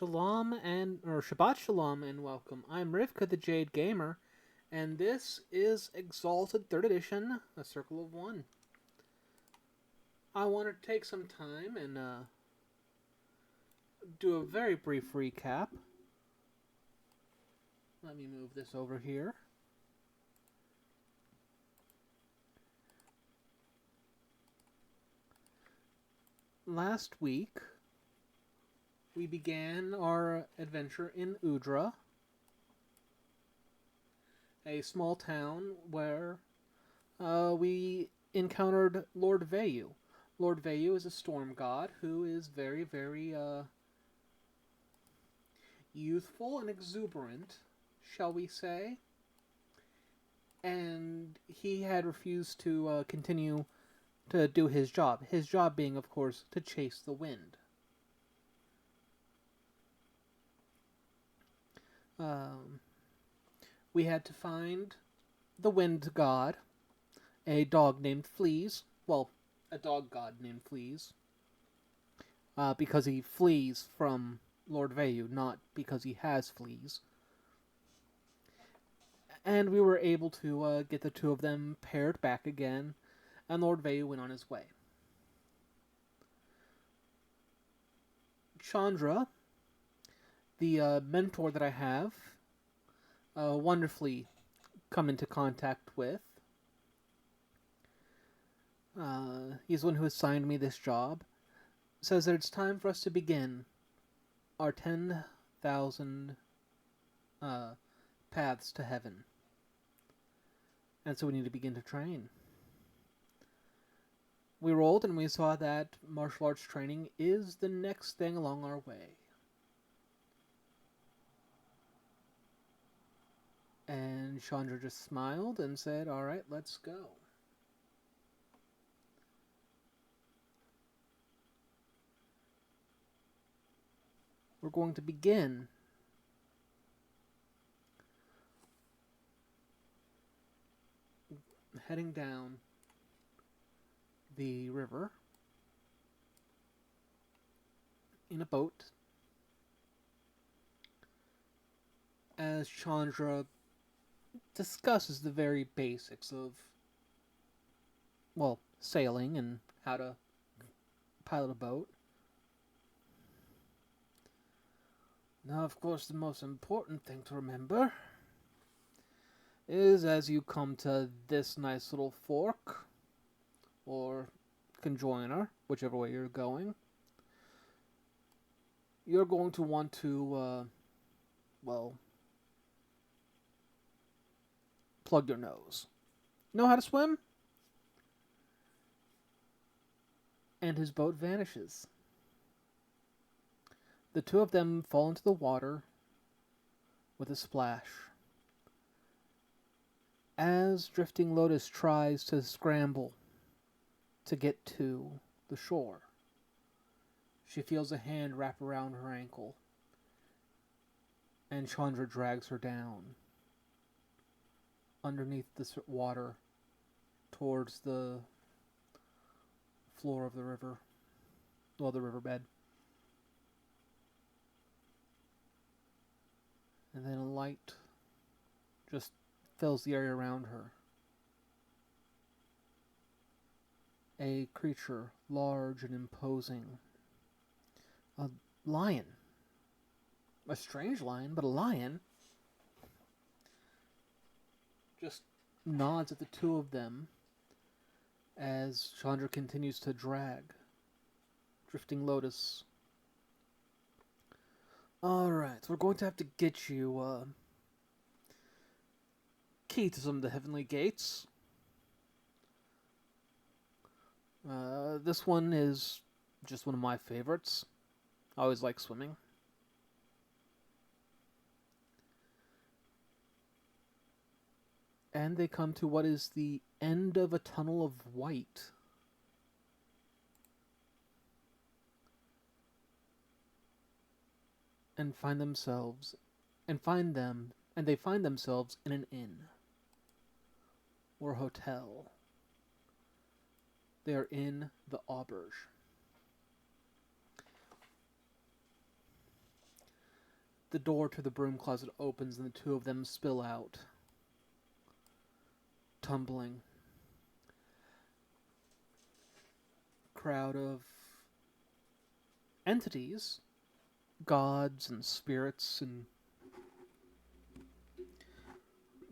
Shabbat Shalom and welcome. I'm Rivka the Jade Gamer, and this is Exalted 3rd Edition, A Circle of One. I want to take some time and do a very brief recap. Let me move this over here. Last week, we began our adventure in Udra, a small town where we encountered Lord Vayu. Lord Vayu is a storm god who is very, very youthful and exuberant, shall we say. And he had refused to continue to do his job. His job being, of course, to chase the wind. We had to find the wind god, a dog named Fleas. Well, a dog god named Fleas. Because he flees from Lord Vayu, not because he has fleas. And we were able to get the two of them paired back again, and Lord Vayu went on his way. Chandra, the mentor that I have, wonderfully come into contact with. He's the one who assigned me this job. Says that it's time for us to begin our 10,000 paths to heaven. And so we need to begin to train. We rolled and we saw that martial arts training is the next thing along our way. And Chandra just smiled and said, "All right, let's go." We're going to begin heading down the river in a boat as Chandra discusses the very basics of, well, sailing and how to pilot a boat. Now, of course, the most important thing to remember is as you come to this nice little fork, or conjoiner, whichever way you're going, you're going to want to, plug your nose. Know how to swim? And his boat vanishes. The two of them fall into the water with a splash. As Drifting Lotus tries to scramble to get to the shore, she feels a hand wrap around her ankle, and Chandra drags her down underneath the water towards the floor of the river, well, the riverbed. And then a light just fills the area around her. A creature, large and imposing. A lion. A strange lion, but a lion. Just nods at the two of them as Chandra continues to drag Drifting Lotus. Alright, so we're going to have to get you key to some of the heavenly gates. This one is just one of my favorites. I always like swimming. And they come to what is the end of a tunnel of white. And they find themselves in an inn or hotel. They are in the auberge. The door to the broom closet opens and the two of them spill out, tumbling. Crowd of entities, gods and spirits and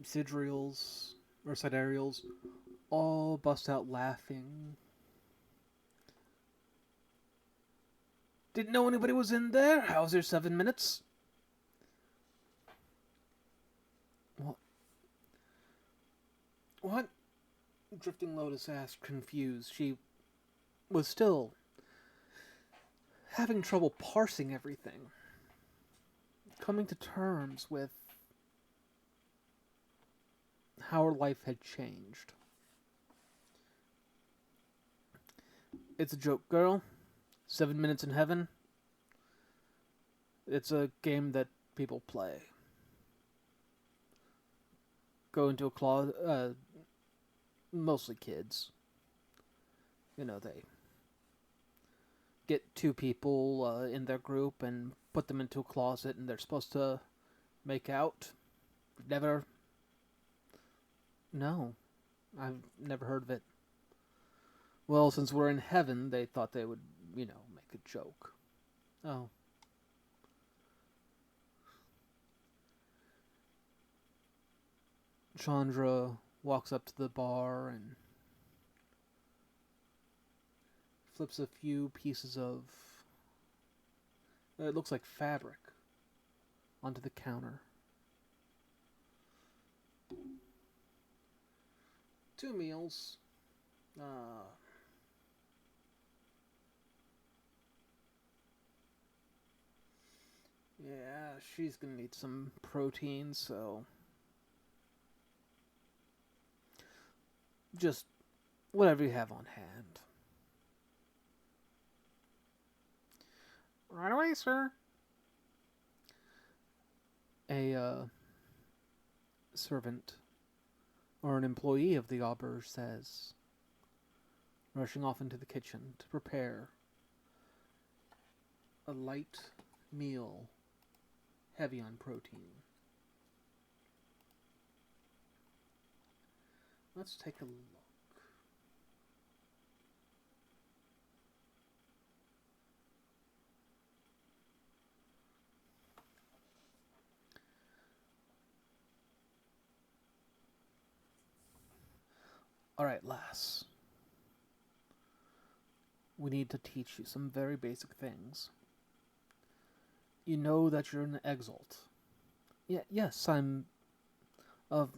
sidereals or sidereals, all bust out laughing. Didn't know anybody was in there. How's your 7 minutes? What? Drifting Lotus asked, confused. She was still having trouble parsing everything, coming to terms with how her life had changed. It's a joke, girl. 7 minutes in heaven. It's a game that people play. Go into a closet, mostly kids. You know, they get two people in their group and put them into a closet and they're supposed to make out. Never... No. I've never heard of it. Well, since we're in heaven, they thought they would, make a joke. Oh. Chandra walks up to the bar and flips a few pieces of, it looks like fabric, onto the counter. 2 meals. Yeah, she's gonna need some protein, so just whatever you have on hand. Right away, sir. A servant or an employee of the auberge says, rushing off into the kitchen to prepare a light meal heavy on protein. Let's take a look. Alright, lass. We need to teach you some very basic things. You know that you're an exalt. Yes, I'm of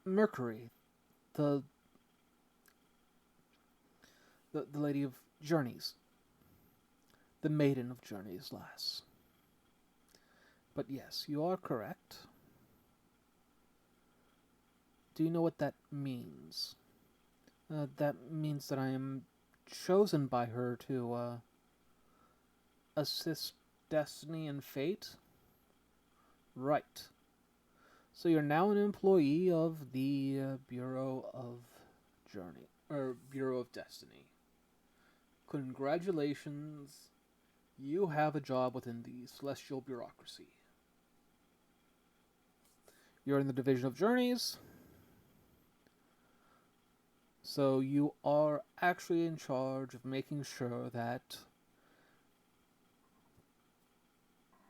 Mercury, the Lady of Journeys. The Maiden of Journeys, lass. But yes, you are correct. Do you know what that means? That means that I am chosen by her to assist destiny and fate? Right. So you're now an employee of the Bureau of Journey, or Bureau of Destiny. Congratulations. You have a job within the celestial bureaucracy. You're in the Division of Journeys. So you are actually in charge of making sure that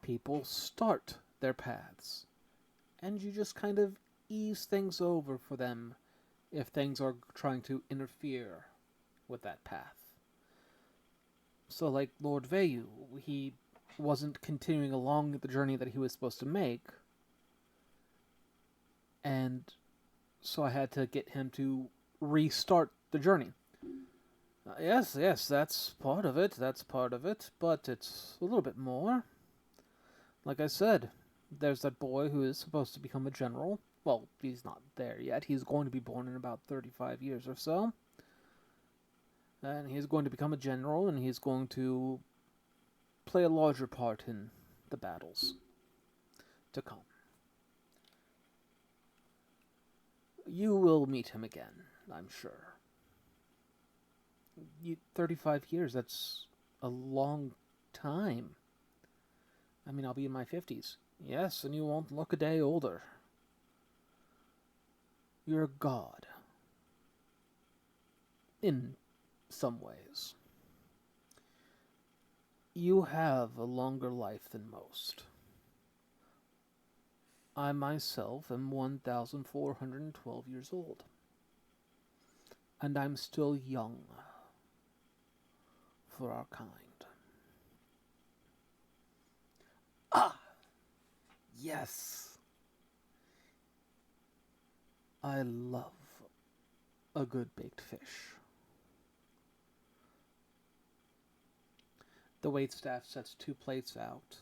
people start their paths. And you just kind of ease things over for them if things are trying to interfere with that path. So like Lord Vayu, he wasn't continuing along the journey that he was supposed to make. And so I had to get him to restart the journey. Yes, that's part of it. But it's a little bit more. Like I said, there's that boy who is supposed to become a general. Well, he's not there yet. He's going to be born in about 35 years or so. And he's going to become a general, and he's going to play a larger part in the battles to come. You will meet him again, I'm sure. 35 years, that's a long time. I mean, I'll be in my 50s. Yes, and you won't look a day older. You're a god. In some ways. You have a longer life than most. I myself am 1,412 years old. And I'm still young for our kind. Ah! Yes! I love a good baked fish. The waitstaff sets 2 plates out.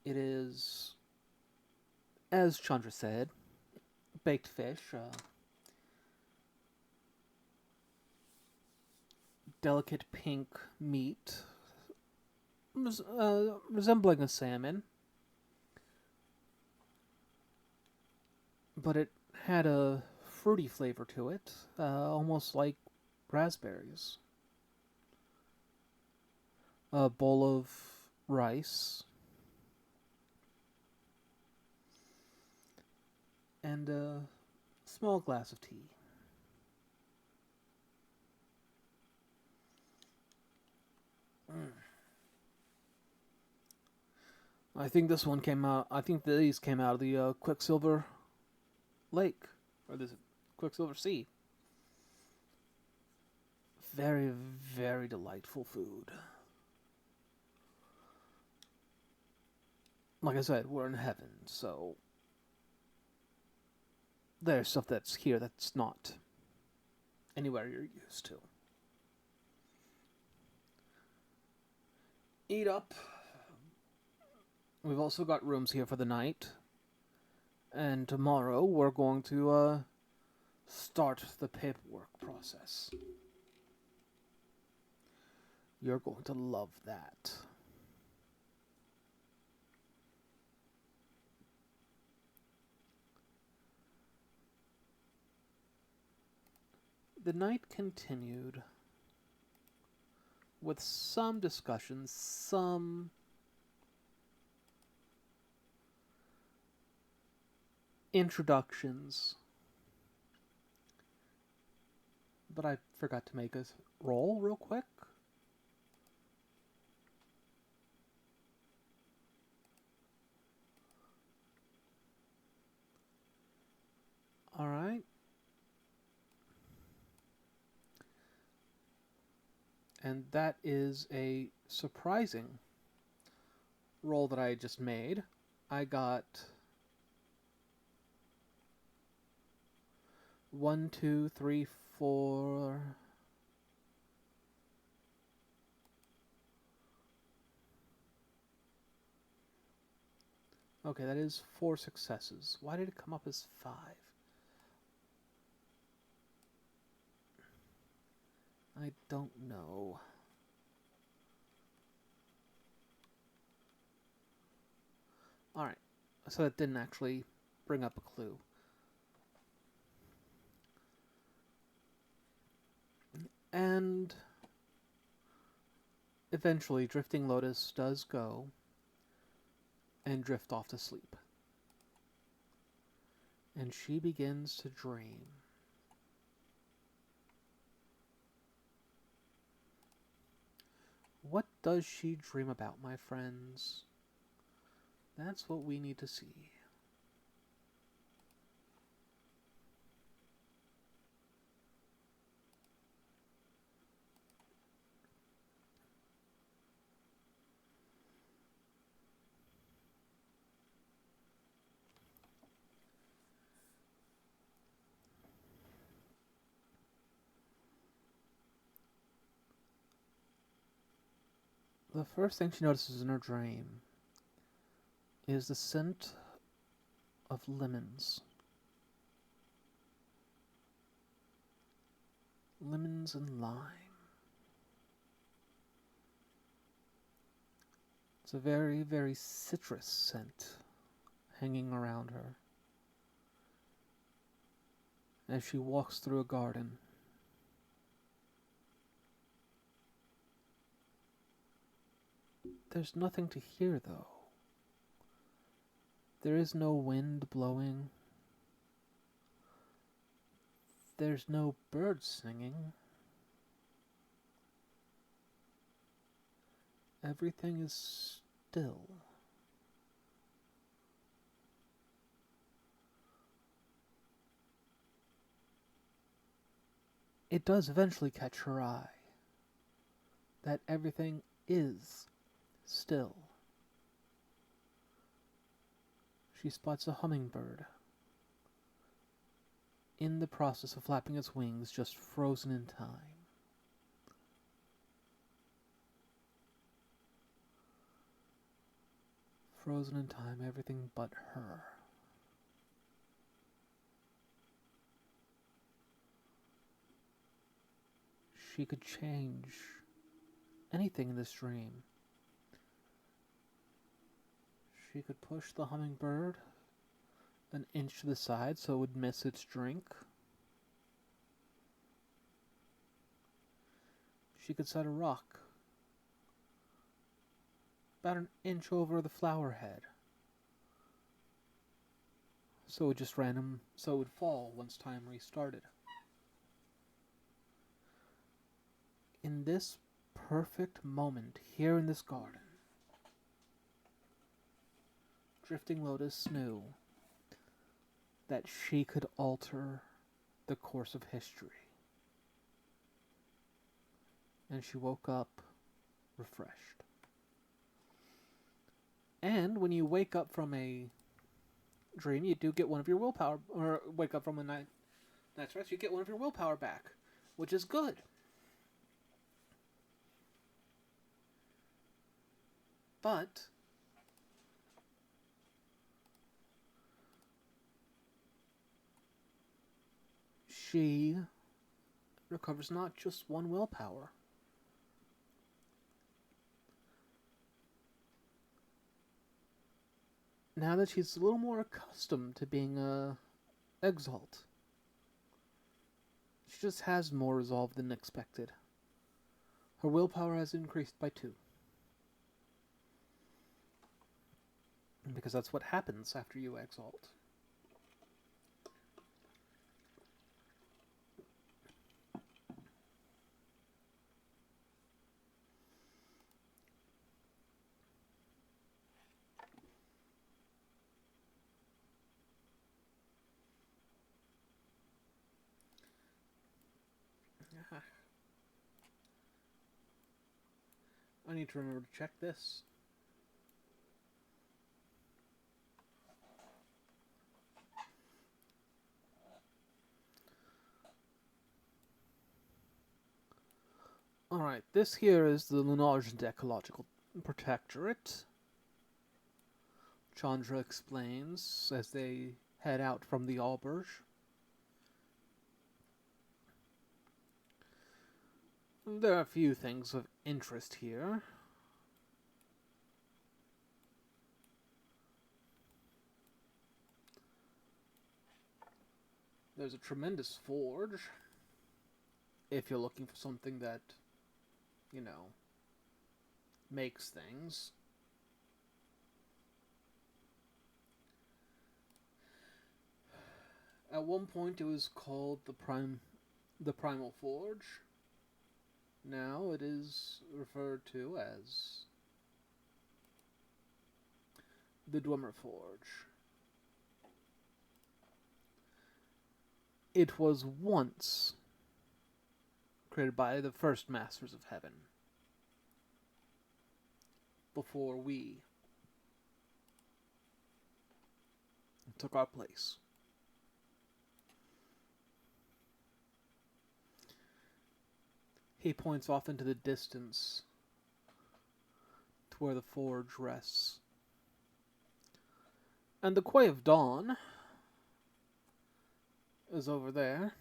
It is, as Chandra said, baked fish, delicate pink meat, resembling a salmon, but it had a fruity flavor to it, almost like raspberries. A bowl of rice, and a small glass of tea. Mm. I think this one came out. I think these came out of the Quicksilver Lake, or the Quicksilver Sea. Very, very delightful food. Like I said, we're in heaven, so there's stuff that's here that's not anywhere you're used to. Eat up. We've also got rooms here for the night. And tomorrow we're going to start the paperwork process. You're going to love that. The night continued with some discussions, some introductions, but I forgot to make a roll real quick. Alright. And that is a surprising roll that I just made. I got 1, 2, 3, 4. Okay, that is 4 successes. Why did it come up as 5? I don't know. Alright, so that didn't actually bring up a clue. And eventually, Drifting Lotus does go and drift off to sleep. And she begins to dream. What does she dream about, my friends? That's what we need to see. The first thing she notices in her dream is the scent of lemons. Lemons and lime. It's a very, very citrus scent hanging around her as she walks through a garden. There's nothing to hear, though. There is no wind blowing. There's no birds singing. Everything is still. It does eventually catch her eye that everything is still. She spots a hummingbird in the process of flapping its wings, just frozen in time. Frozen in time, everything but her. She could change anything in this dream. She could push the hummingbird an inch to the side so it would miss its drink. She could set a rock about an inch over the flower head so it would just so it would fall once time restarted. In this perfect moment here in this garden, Drifting Lotus knew that she could alter the course of history. And she woke up refreshed. And when you wake up from a dream, you do get one of your willpower, or wake up from a night's rest, you get one of your willpower back, which is good. But she recovers not just one willpower. Now that she's a little more accustomed to being a Exalt, she just has more resolve than expected. Her willpower has increased by 2. Because that's what happens after you Exalt. I need to remember to check this. Alright, this here is the Lunargent Ecological Protectorate. Chandra explains as they head out from the auberge. There are a few things of interest here. There's a tremendous forge, if you're looking for something that, you know, makes things. At one point it was called the Primal Forge. Now it is referred to as the Dwemer Forge. It was once created by the first Masters of Heaven, before we took our place. He points off into the distance to where the forge rests. And the Quay of Dawn is over there.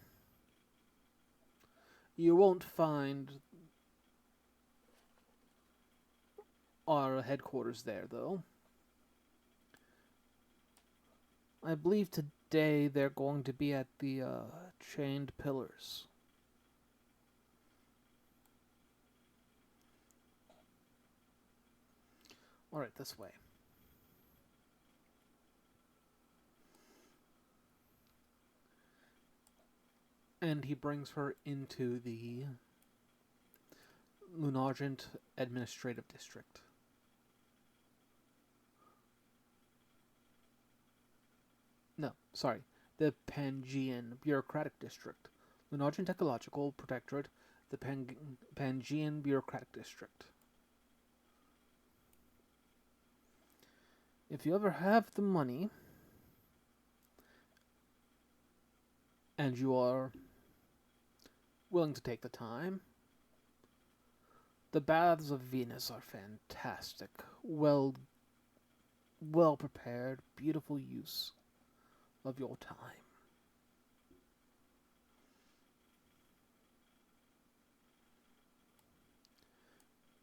You won't find our headquarters there, though. I believe today they're going to be at the Chained Pillars. Alright, this way. And he brings her into the Lunargent Administrative District. No, sorry. The Pangean Bureaucratic District. Lunargent Ecological Protectorate, the Pangean Bureaucratic District. If you ever have the money, and you are willing to take the time, the Baths of Venus are fantastic. Well prepared, beautiful use of your time.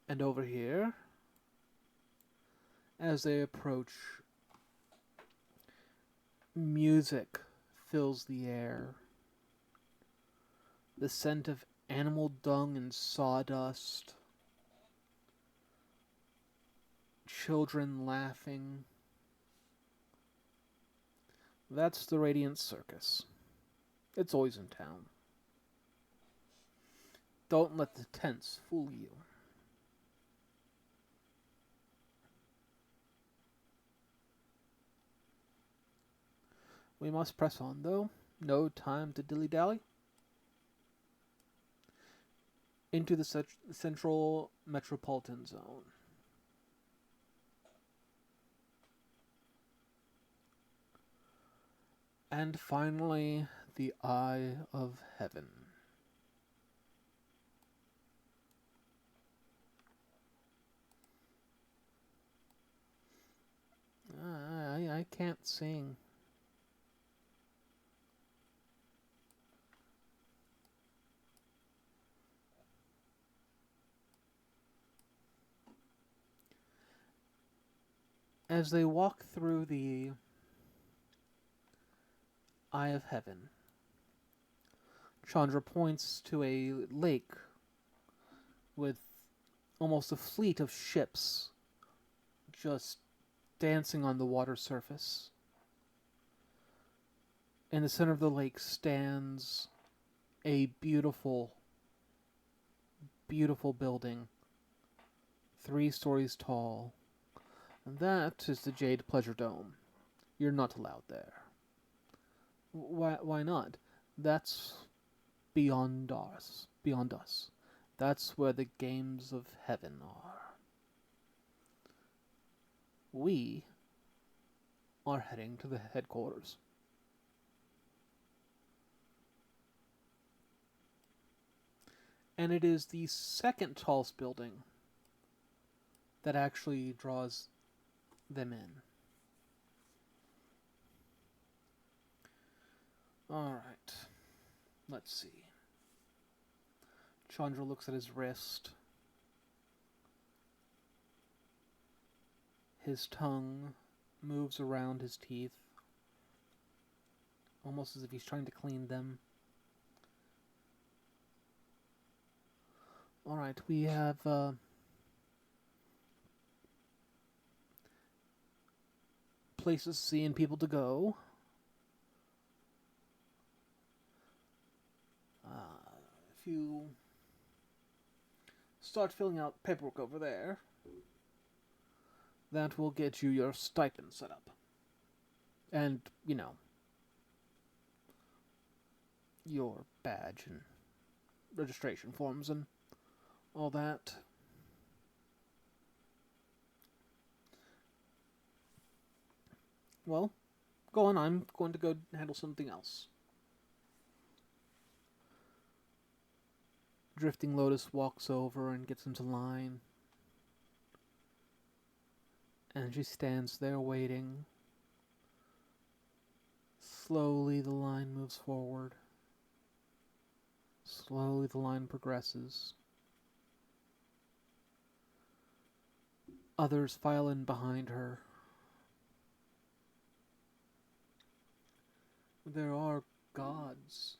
And over here, as they approach, music fills the air. The scent of animal dung and sawdust. Children laughing. That's the Radiant Circus. It's always in town. Don't let the tents fool you. We must press on, though. No time to dilly-dally. Into the central metropolitan zone. And finally, the Eye of Heaven. I can't sing. As they walk through the Eye of Heaven, Chandra points to a lake with almost a fleet of ships just dancing on the water surface. In the center of the lake stands a beautiful, beautiful building, 3 stories tall. And that is the Jade Pleasure Dome. You're not allowed there. Why not? That's beyond us. Beyond us. That's where the games of heaven are. We are heading to the headquarters. And it is the second tallest building that actually draws them in. Alright. Let's see. Chandra looks at his wrist. His tongue moves around his teeth, almost as if he's trying to clean them. Alright, we have places to see and people to go. If you start filling out paperwork over there, that will get you your stipend set up. And, you know, your badge and registration forms and all that. Well, go on, I'm going to go handle something else. Drifting Lotus walks over and gets into line. And she stands there waiting. Slowly the line moves forward. Slowly the line progresses. Others file in behind her. There are gods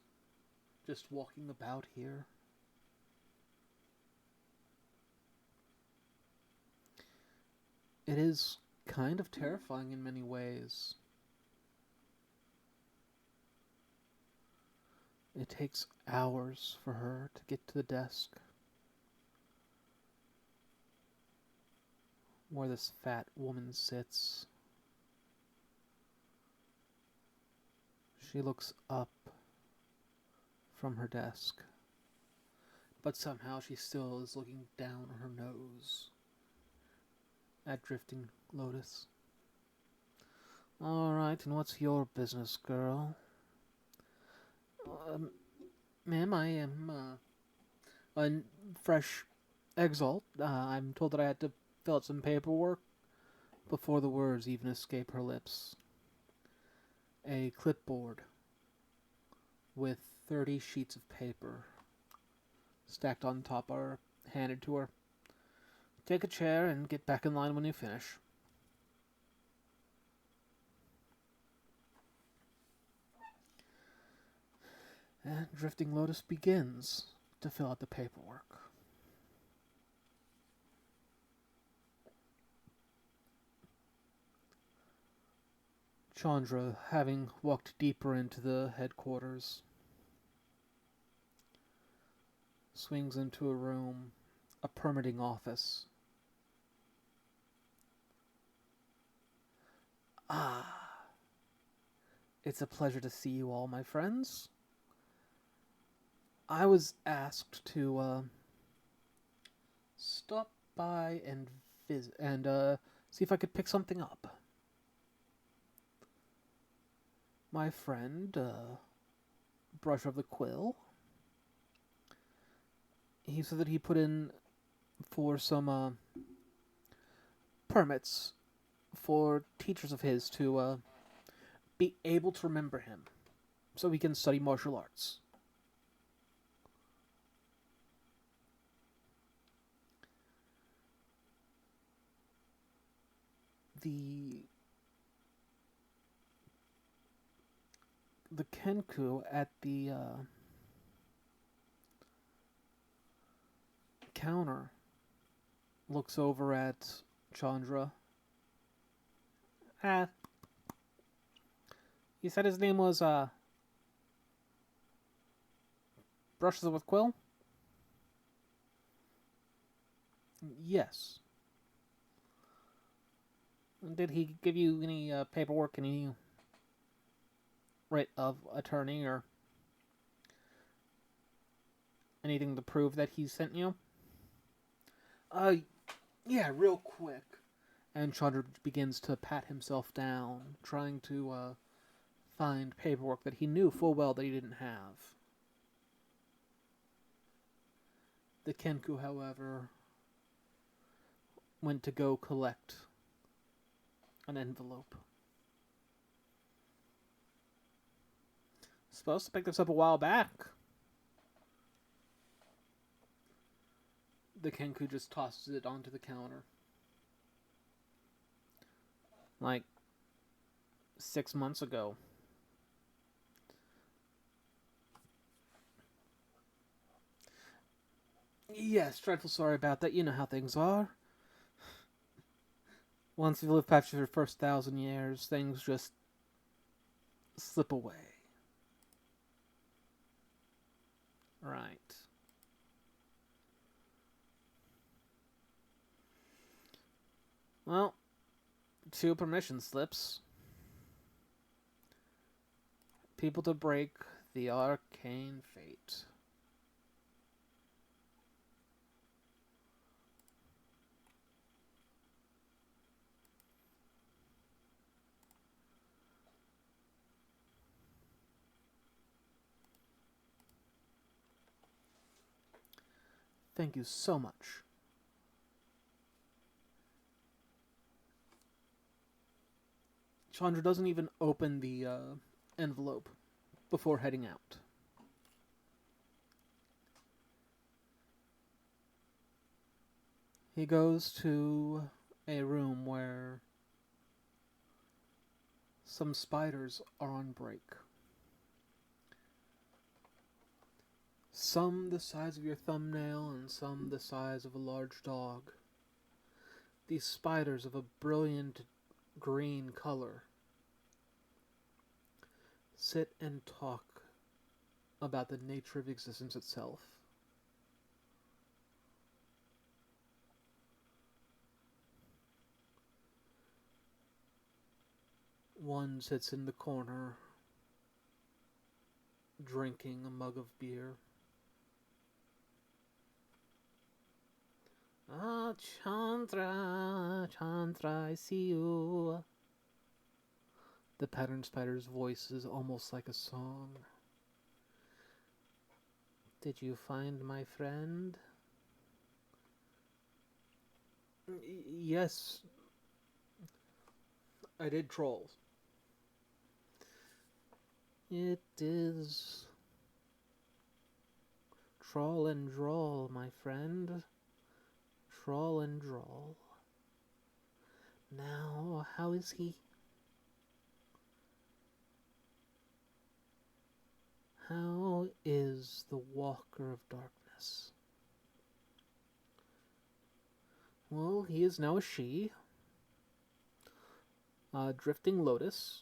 just walking about here. It is kind of terrifying in many ways. It takes hours for her to get to the desk where this fat woman sits. She looks up from her desk, but somehow she still is looking down her nose at Drifting Lotus. Alright, and what's your business, girl? Ma'am, I am a fresh exalt. I'm told that I had to fill out some paperwork before the words even escape her lips. A clipboard with 30 sheets of paper stacked on top are handed to her. Take a chair and get back in line when you finish. And Drifting Lotus begins to fill out the paperwork. Chandra, having walked deeper into the headquarters, swings into a room, a permitting office. Ah, it's a pleasure to see you all, my friends. I was asked to stop by and visit and see if I could pick something up. My friend, Brush of the Quill, he said that he put in for some permits for teachers of his to be able to remember him so he can study martial arts. The Kenku at the counter looks over at Chandra. You said his name was Brushes with Quill? Yes. Did he give you any paperwork, any right of attorney, or anything to prove that he sent you? Yeah, real quick. And Chandra begins to pat himself down, trying to find paperwork that he knew full well that he didn't have. The Kenku, however, went to go collect an envelope. Supposed to pick this up a while back. The Kenku just tosses it onto the counter. Like 6 months ago. Yes, dreadful sorry about that. You know how things are. Once you live past your first 1,000 years, things just slip away. Right. Well, 2 permission slips. People to break the arcane fate. Thank you so much. Chandra doesn't even open the envelope before heading out. He goes to a room where some spiders are on break. Some the size of your thumbnail and some the size of a large dog. These spiders of a brilliant green color sit and talk about the nature of existence itself. One sits in the corner, drinking a mug of beer. Ah, Chandra, Chandra, I see you. The pattern spider's voice is almost like a song. Did you find my friend? Yes, I did, trolls. It is troll and droll, my friend. Troll and droll. Now, how is he? How is the Walker of Darkness? Well, he is now a she. Drifting Lotus.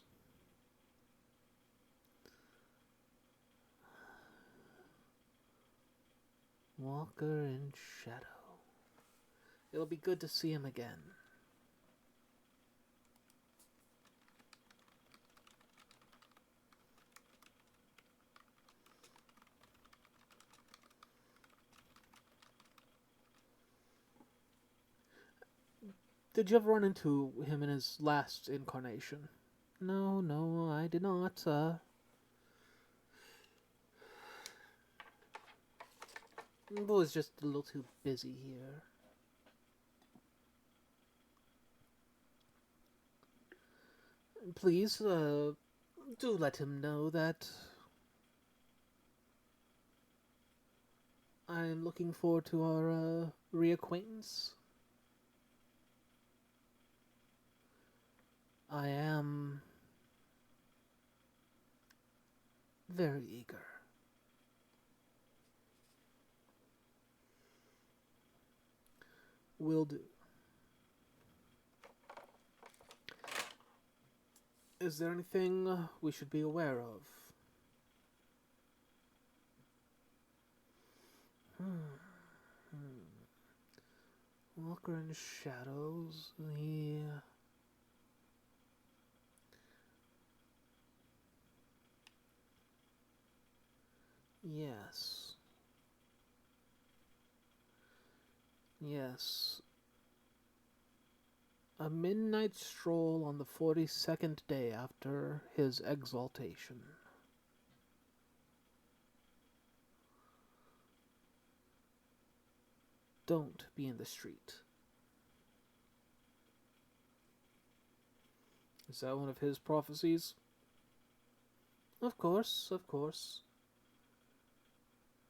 Walker in Shadow. It'll be good to see him again. Did you ever run into him in his last incarnation? No, no, I did not. Was just a little too busy here. Please, do let him know that I'm looking forward to our reacquaintance. I am very eager. Will do. Is there anything we should be aware of? Walker in Shadows. Yes. Yes. A midnight stroll on the 42nd day after his exaltation. Don't be in the street. Is that one of his prophecies? Of course, of course.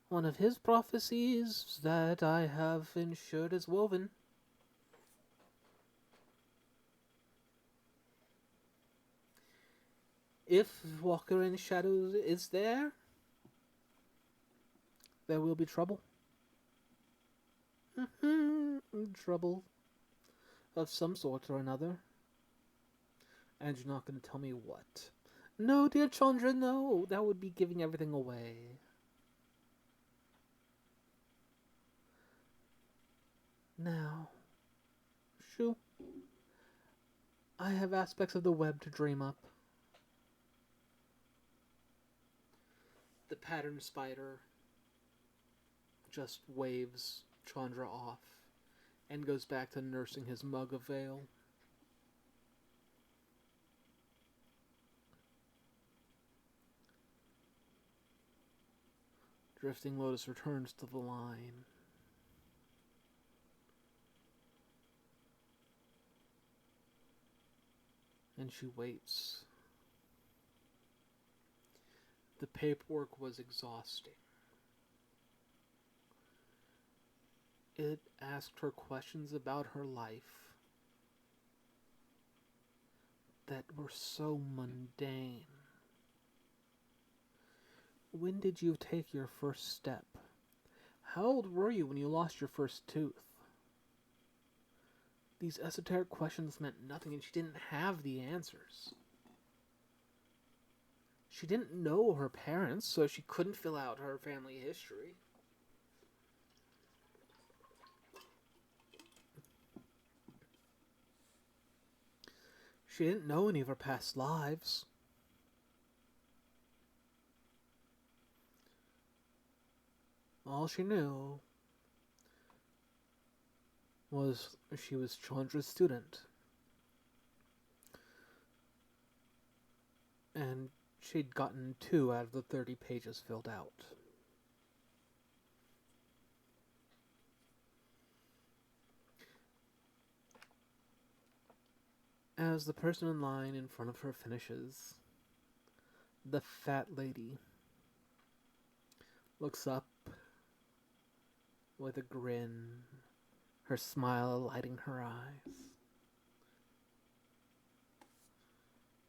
One of his prophecies that I have ensured is woven. If Walker in Shadows is there, there will be trouble. Trouble of some sort or another. And you're not going to tell me what. No, dear Chandra, no. That would be giving everything away. Now, shoo. I have aspects of the web to dream up. The pattern spider just waves Chandra off and goes back to nursing his mug of ale. Drifting Lotus returns to the line. And she waits. The paperwork was exhausting. It asked her questions about her life that were so mundane. When did you take your first step? How old were you when you lost your first tooth? These esoteric questions meant nothing, and she didn't have the answers. She didn't know her parents, so she couldn't fill out her family history. She didn't know any of her past lives. All she knew was she was Chandra's student. And she'd gotten 2 out of the 30 pages filled out. As the person in line in front of her finishes, the fat lady looks up with a grin, her smile lighting her eyes.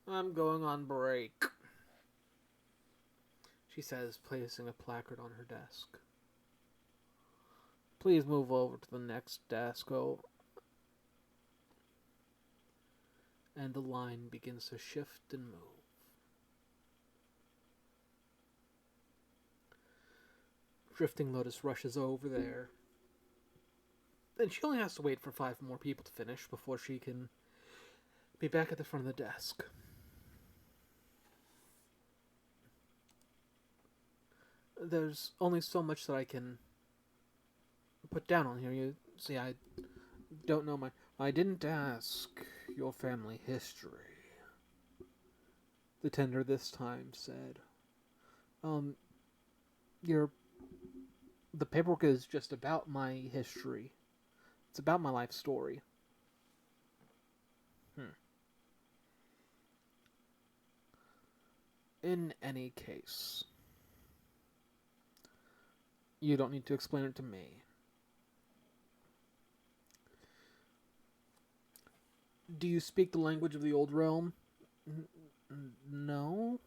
I'm going on break, she says, placing a placard on her desk. Please move over to the next desk, and the line begins to shift and move. Drifting Lotus rushes over there. And she only has to wait for 5 more people to finish before she can be back at the front of the desk. There's only so much that I can put down on here. You see, I don't know I didn't ask your family history, the tender this time said. The paperwork is just about my history. It's about my life story. In any case, you don't need to explain it to me. Do you speak the language of the old realm? No?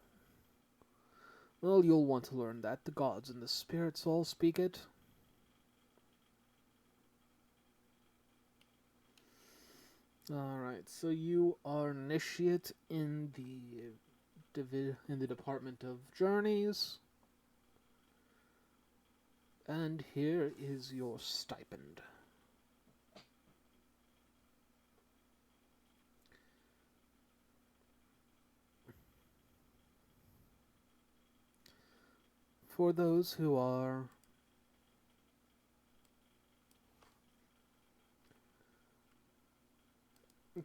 Well, you'll want to learn that. The gods and the spirits all speak it. Alright, so you are initiate in the Department of Journeys. And here is your stipend. For those who are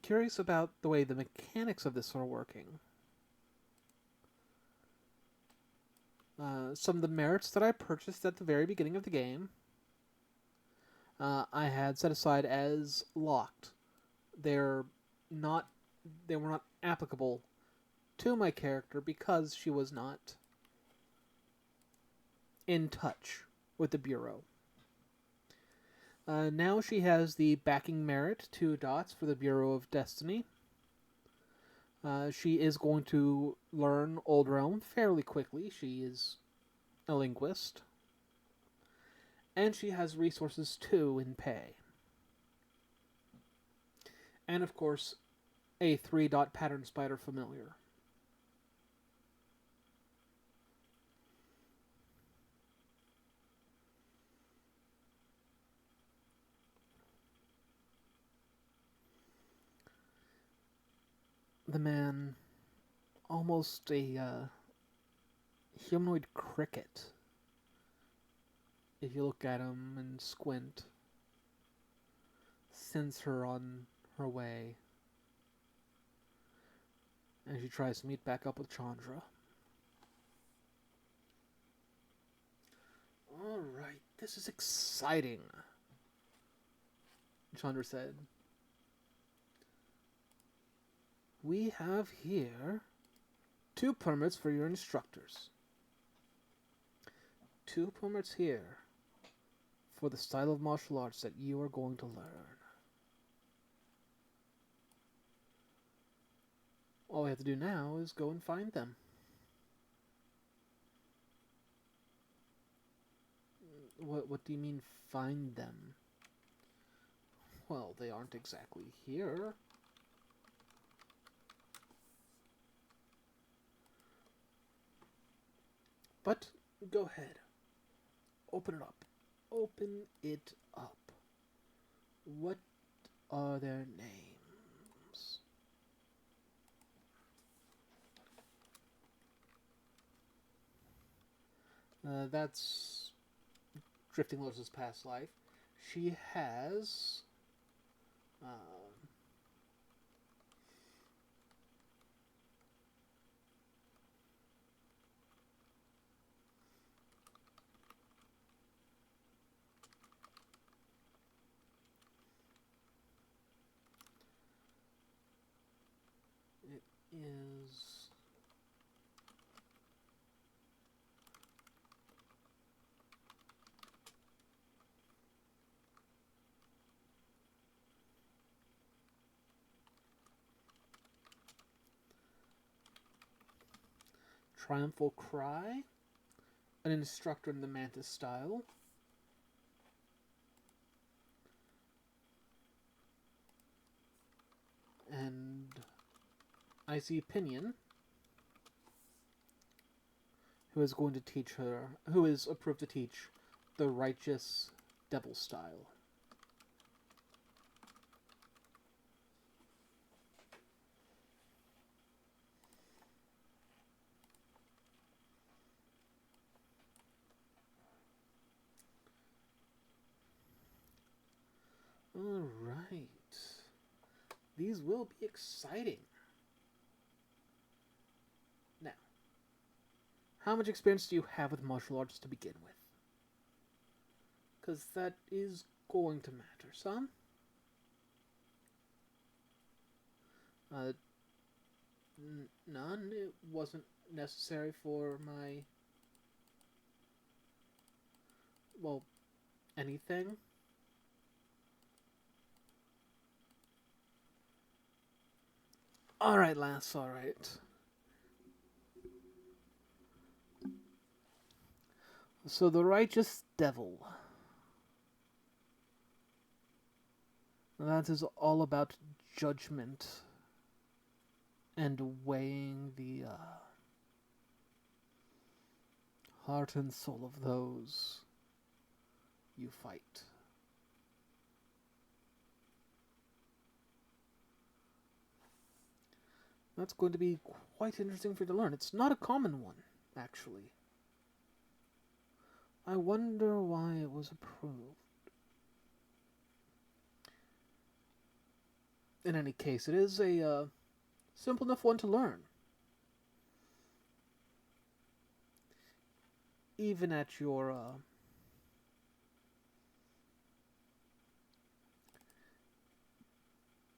curious about the way the mechanics of this are working, some of the merits that I purchased at the very beginning of the game, I had set aside as locked. They were not applicable to my character because she was not in touch with the Bureau. Now she has the backing merit, 2 dots for the Bureau of Destiny. She is going to learn Old Realm fairly quickly. She is a linguist. And she has resources 2 in pay. And of course, a 3-dot Pattern Spider familiar. The man, almost a humanoid cricket, if you look at him and squint, sends her on her way. And she tries to meet back up with Chandra. Alright, this is exciting, Chandra said. We have here 2 permits for your instructors. 2 permits here for the style of martial arts that you are going to learn. All we have to do now is go and find them. What do you mean, find them? Well, they aren't exactly here. But go ahead. Open it up. Open it up. What are their names? That's Drifting Lotus's past life. She has. It is. Triumphal Cry, an instructor in the Mantis style. And Icy Pinion, who is going to teach her, who is approved to teach the Righteous Devil style. Alright. These will be exciting. Now, how much experience do you have with martial arts to begin with? Because that is going to matter some. None. It wasn't necessary for my... well, anything. Alright, lass, alright. So the Righteous Devil. That is all about judgment and weighing the heart and soul of those you fight. That's going to be quite interesting for you to learn. It's not a common one, actually. I wonder why it was approved. In any case, it is a simple enough one to learn. Even at your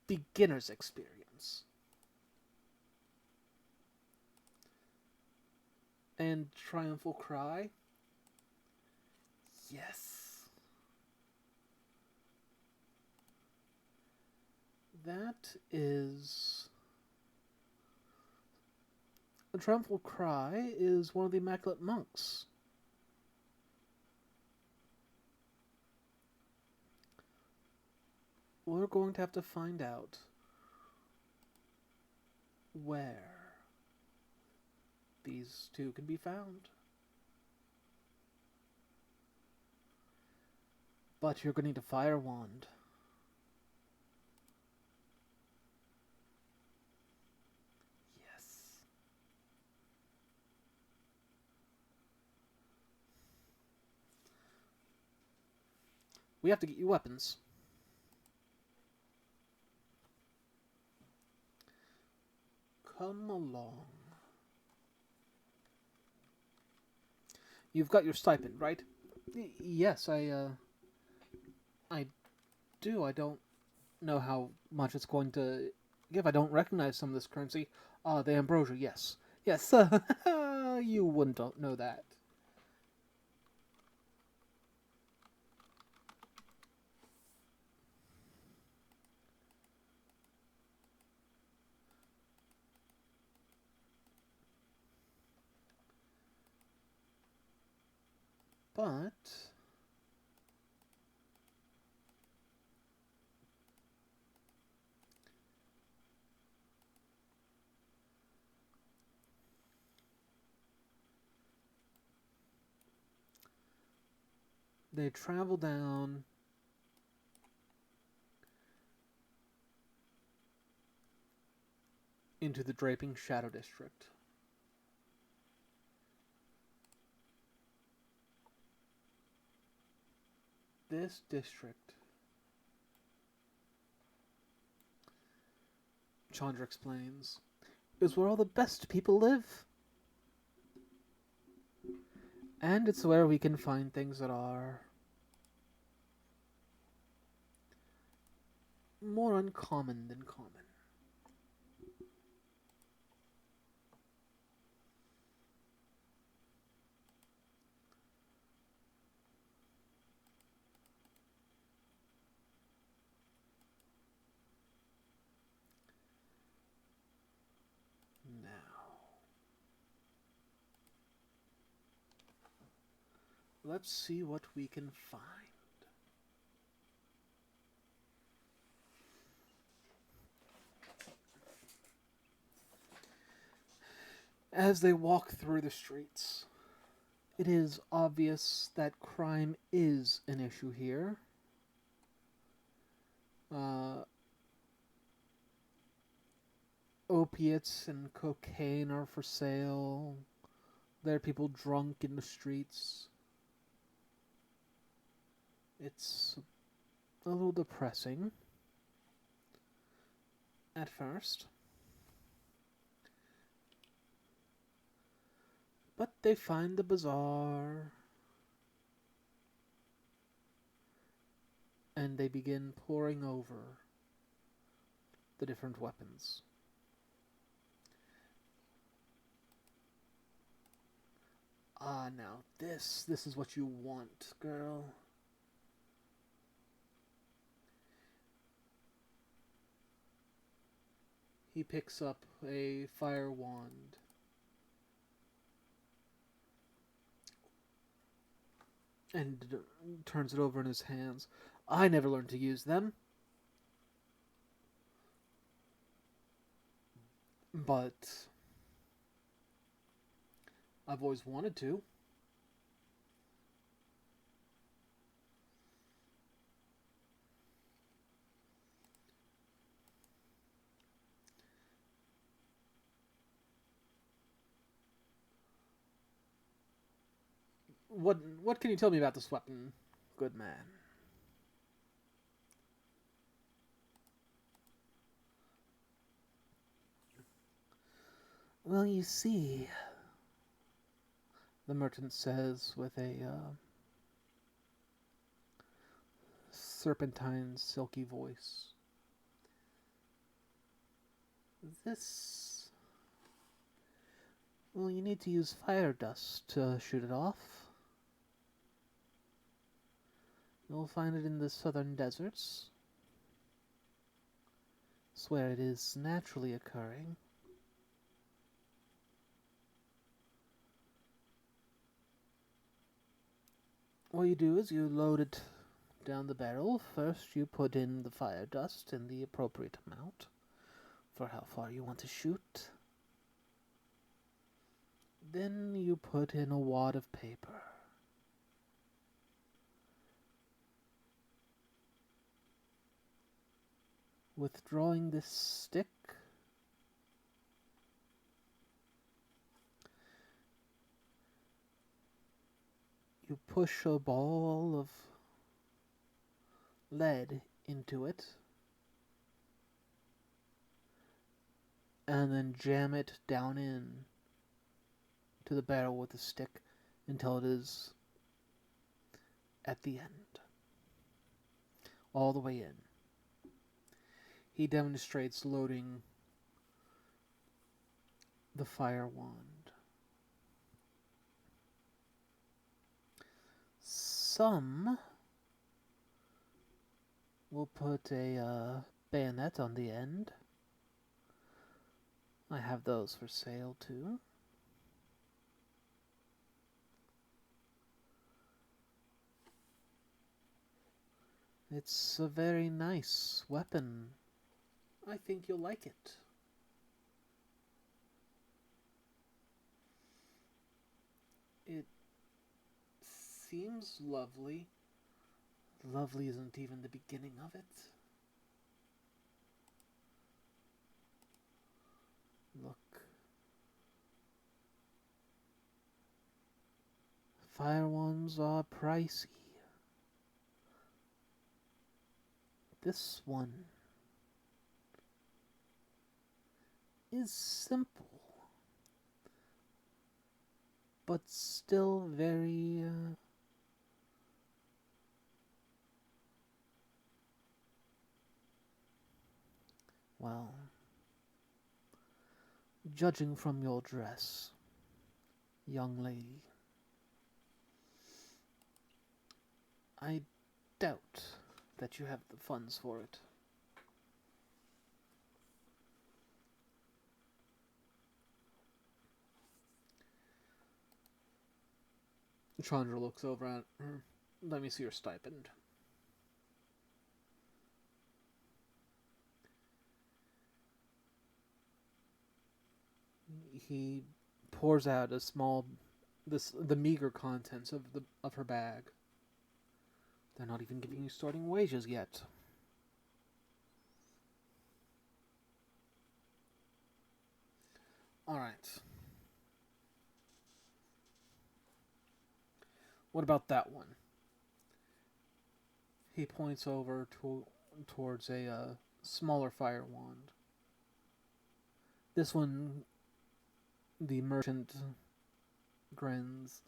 beginner's experience. And Triumphal Cry? Yes. That is... The Triumphal Cry is one of the Immaculate Monks. We're going to have to find out where these two can be found. But you're going to need a fire wand. Yes. We have to get you weapons. Come along. You've got your stipend, right? Yes, I do. I don't know how much it's going to give. I don't recognize some of this currency. The ambrosia, yes. Yes, you wouldn't know that. But... They travel down into the Draping Shadow District. This district, Chandra explains, is where all the best people live. And it's where we can find things that are more uncommon than common. Now, let's see what we can find. As they walk through the streets, it is obvious that crime is an issue here. Opiates and cocaine are for sale. There are people drunk in the streets. It's a little depressing at first. But they find the bazaar and they begin poring over the different weapons. Ah, now this is what you want, girl. He picks up a fire wand. And turns it over in his hands. I never learned to use them. But I've always wanted to. What can you tell me about this weapon, good man? Well, you see, the merchant says with a serpentine, silky voice. This... Well, you need to use fire dust to shoot it off. You'll find it in the southern deserts. It's where it is naturally occurring. What you do is you load it down the barrel. First you put in the fire dust in the appropriate amount for how far you want to shoot. Then you put in a wad of paper. Withdrawing this stick, you push a ball of lead into it, and then jam it down in to the barrel with the stick until it is at the end, all the way in. He demonstrates loading the fire wand. Some will put a bayonet on the end. I have those for sale too. It's a very nice weapon. I think you'll like it. It seems lovely. Lovely isn't even the beginning of it. Look. Fire ones are pricey. This one is simple, but still very well, judging from your dress, young lady, I doubt that you have the funds for it. Chandra looks over at her. Let me see your stipend. He pours out a small, the meager contents of her bag. They're not even giving you starting wages yet. All right. What about that one? He points over towards a smaller fire wand. This one, the merchant grins.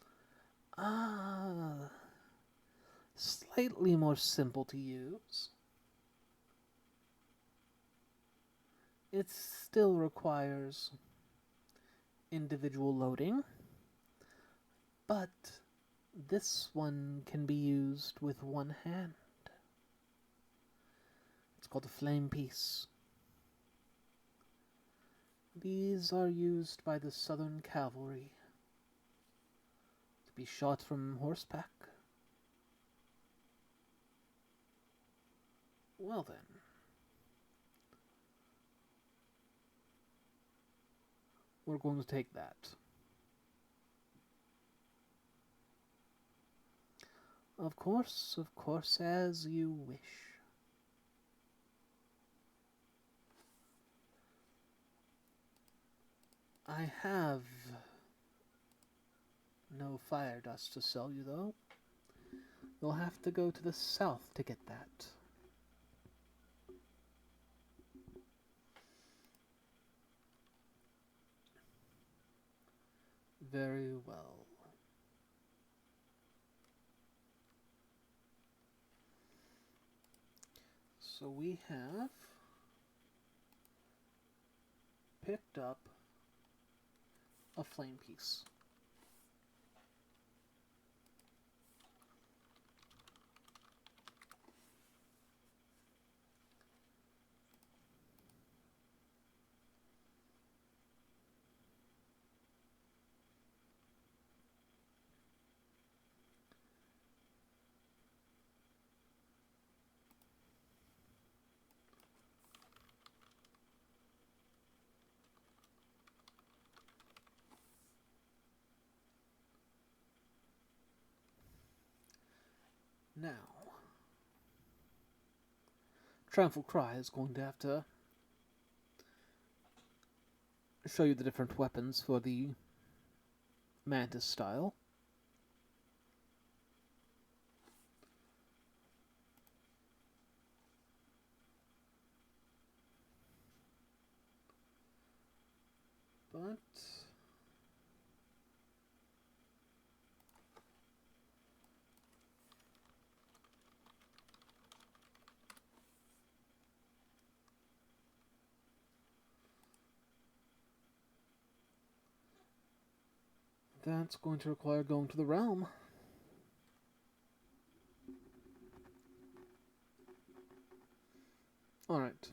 Ah, slightly more simple to use. It still requires individual loading, but this one can be used with one hand. It's called a flame piece. These are used by the Southern Cavalry to be shot from horseback. Well then. We're going to take that. Of course, as you wish. I have no fire dust to sell you, though. You'll have to go to the south to get that. Very well. So we have picked up a flame piece. Now, Trample Cry is going to have to show you the different weapons for the Mantis style. But that's going to require going to the realm. Alright.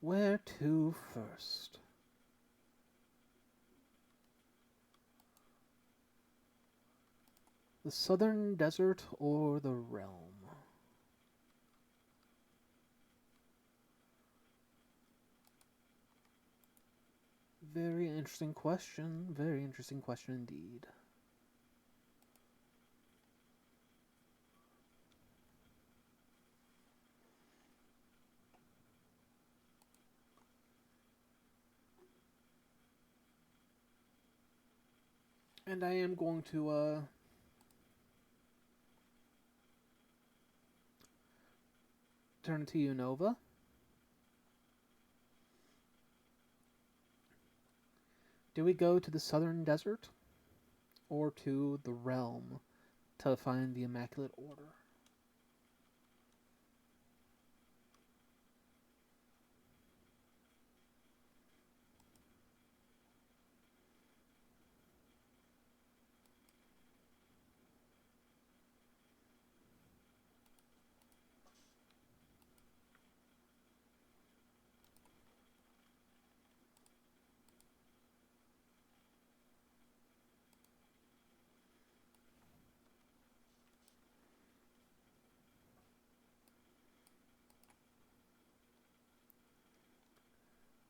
Where to first? The southern desert or the realm? Very interesting question. Very interesting question indeed. And I am going to turn to you, Nova. Do we go to the southern desert or to the realm to find the Immaculate Order?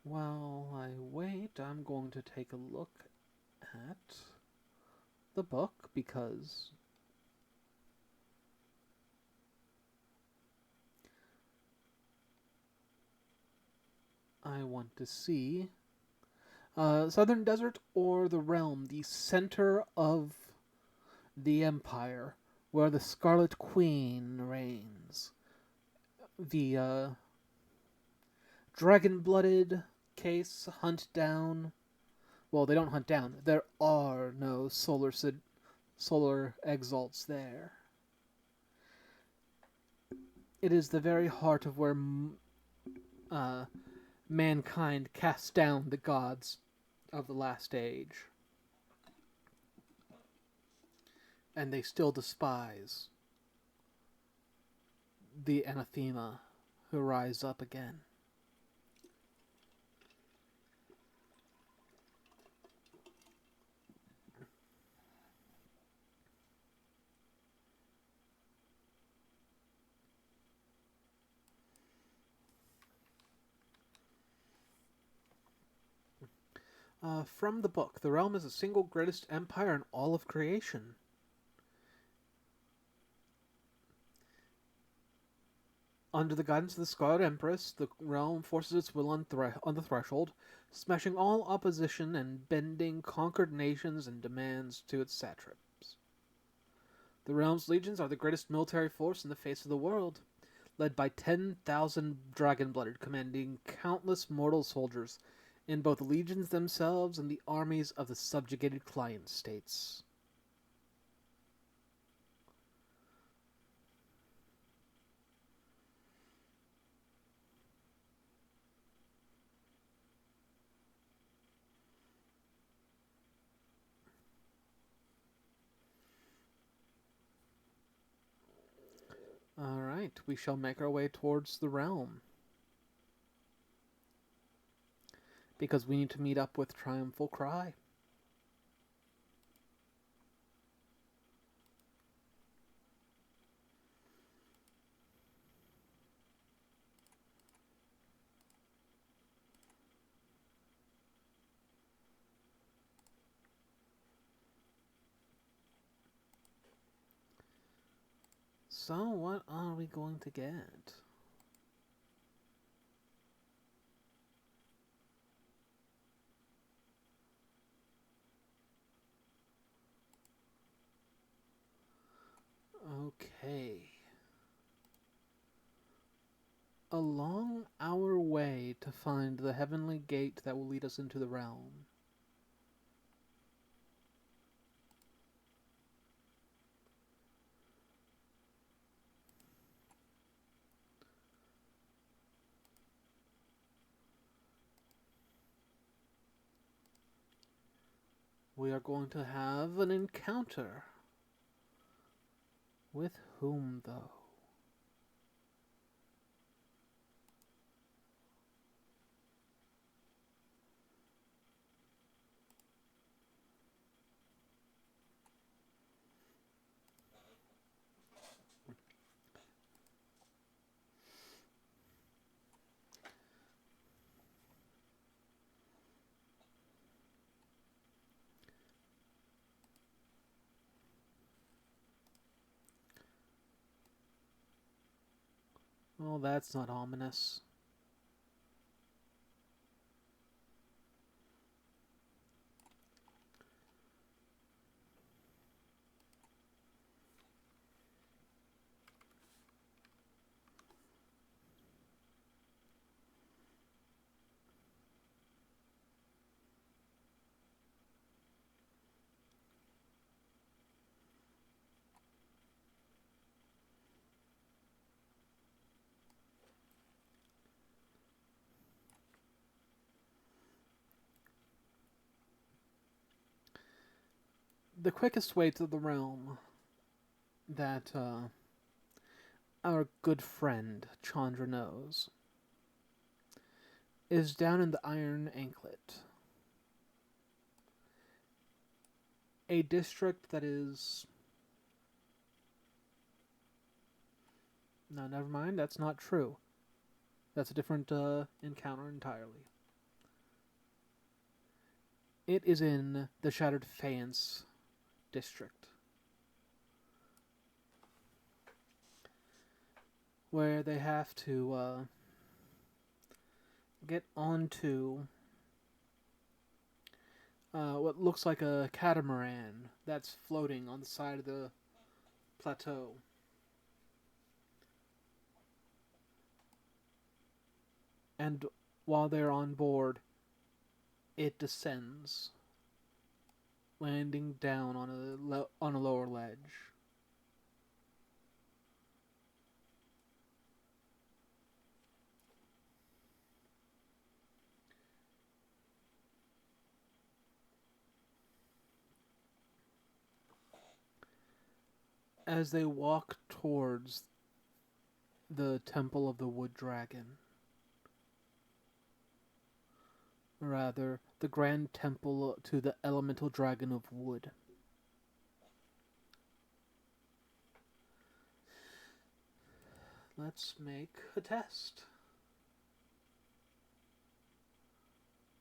While I wait, I'm going to take a look at the book because I want to see Southern Desert or the Realm, the center of the Empire, where the Scarlet Queen reigns. The dragon-blooded case hunt down. Well, they don't hunt down. There are no solar exalts there. It is the very heart of where mankind cast down the gods of the last age. And they still despise the anathema who rise up again. From the book, the realm is the single greatest empire in all of creation. Under the guidance of the Scarlet Empress, the realm forces its will on the threshold, smashing all opposition and bending conquered nations and demands to its satraps. The realm's legions are the greatest military force in the face of the world, led by 10,000 dragon-blooded, commanding countless mortal soldiers in both the legions themselves and the armies of the subjugated client states. Alright, we shall make our way towards the realm. Because we need to meet up with Triumphal Cry. So, what are we going to get? Okay. Along our way to find the heavenly gate that will lead us into the realm. We are going to have an encounter. With whom, though? Oh, that's not ominous. The quickest way to the realm that our good friend Chandra knows is down in the Iron Anklet, a district that is... No, never mind, that's not true. That's a different encounter entirely. It is in the Shattered Faience district, where they have to get onto what looks like a catamaran that's floating on the side of the plateau. And while they're on board, it descends, landing down on a lower ledge. As they walk towards the Temple of the Wood Dragon, rather, the Grand Temple to the Elemental Dragon of Wood, let's make a test.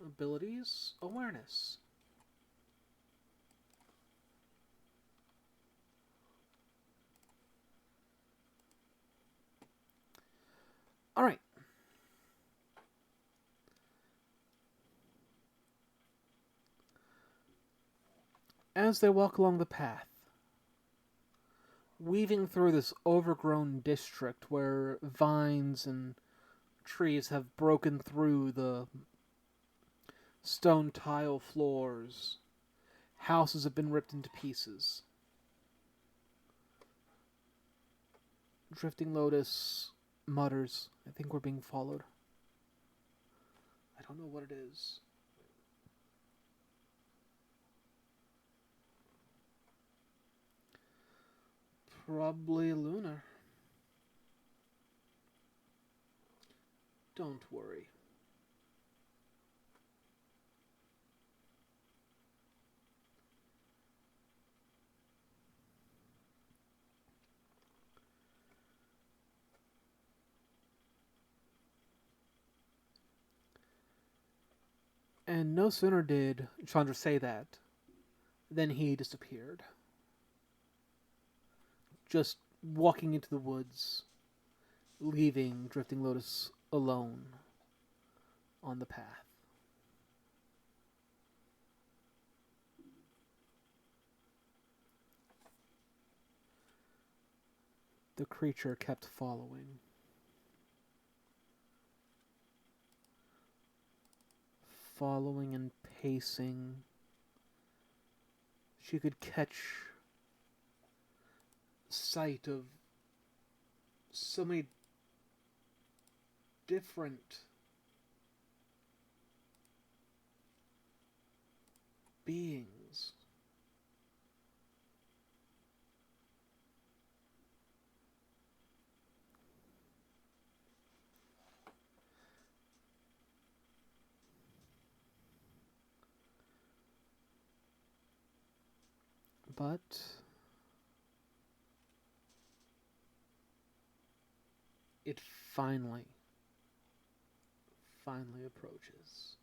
Abilities, awareness. Alright. As they walk along the path, weaving through this overgrown district where vines and trees have broken through the stone tile floors, houses have been ripped into pieces. Drifting Lotus mutters, I think we're being followed. I don't know what it is. Probably Lunar. Don't worry. And no sooner did Chandra say that than he disappeared. Just walking into the woods, leaving Drifting Lotus alone on the path. The creature kept following. Following and pacing. She could catch sight of so many different beings. But it finally approaches.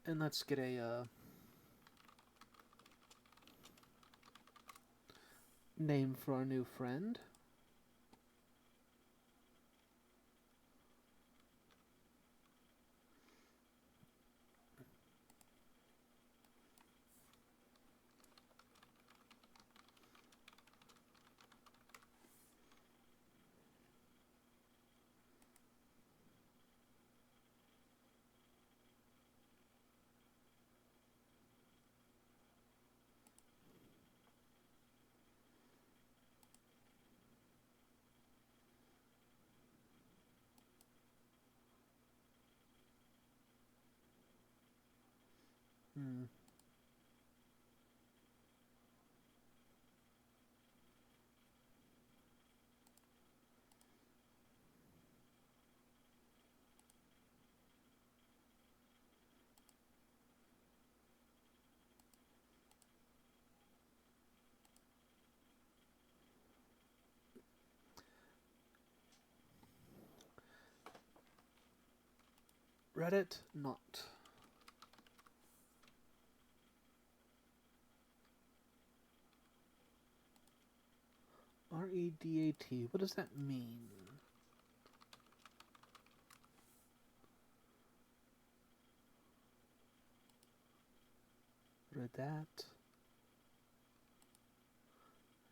And let's get a name for our new friend. Hmm. Reddit not. R-E-D-A-T. What does that mean? Redact.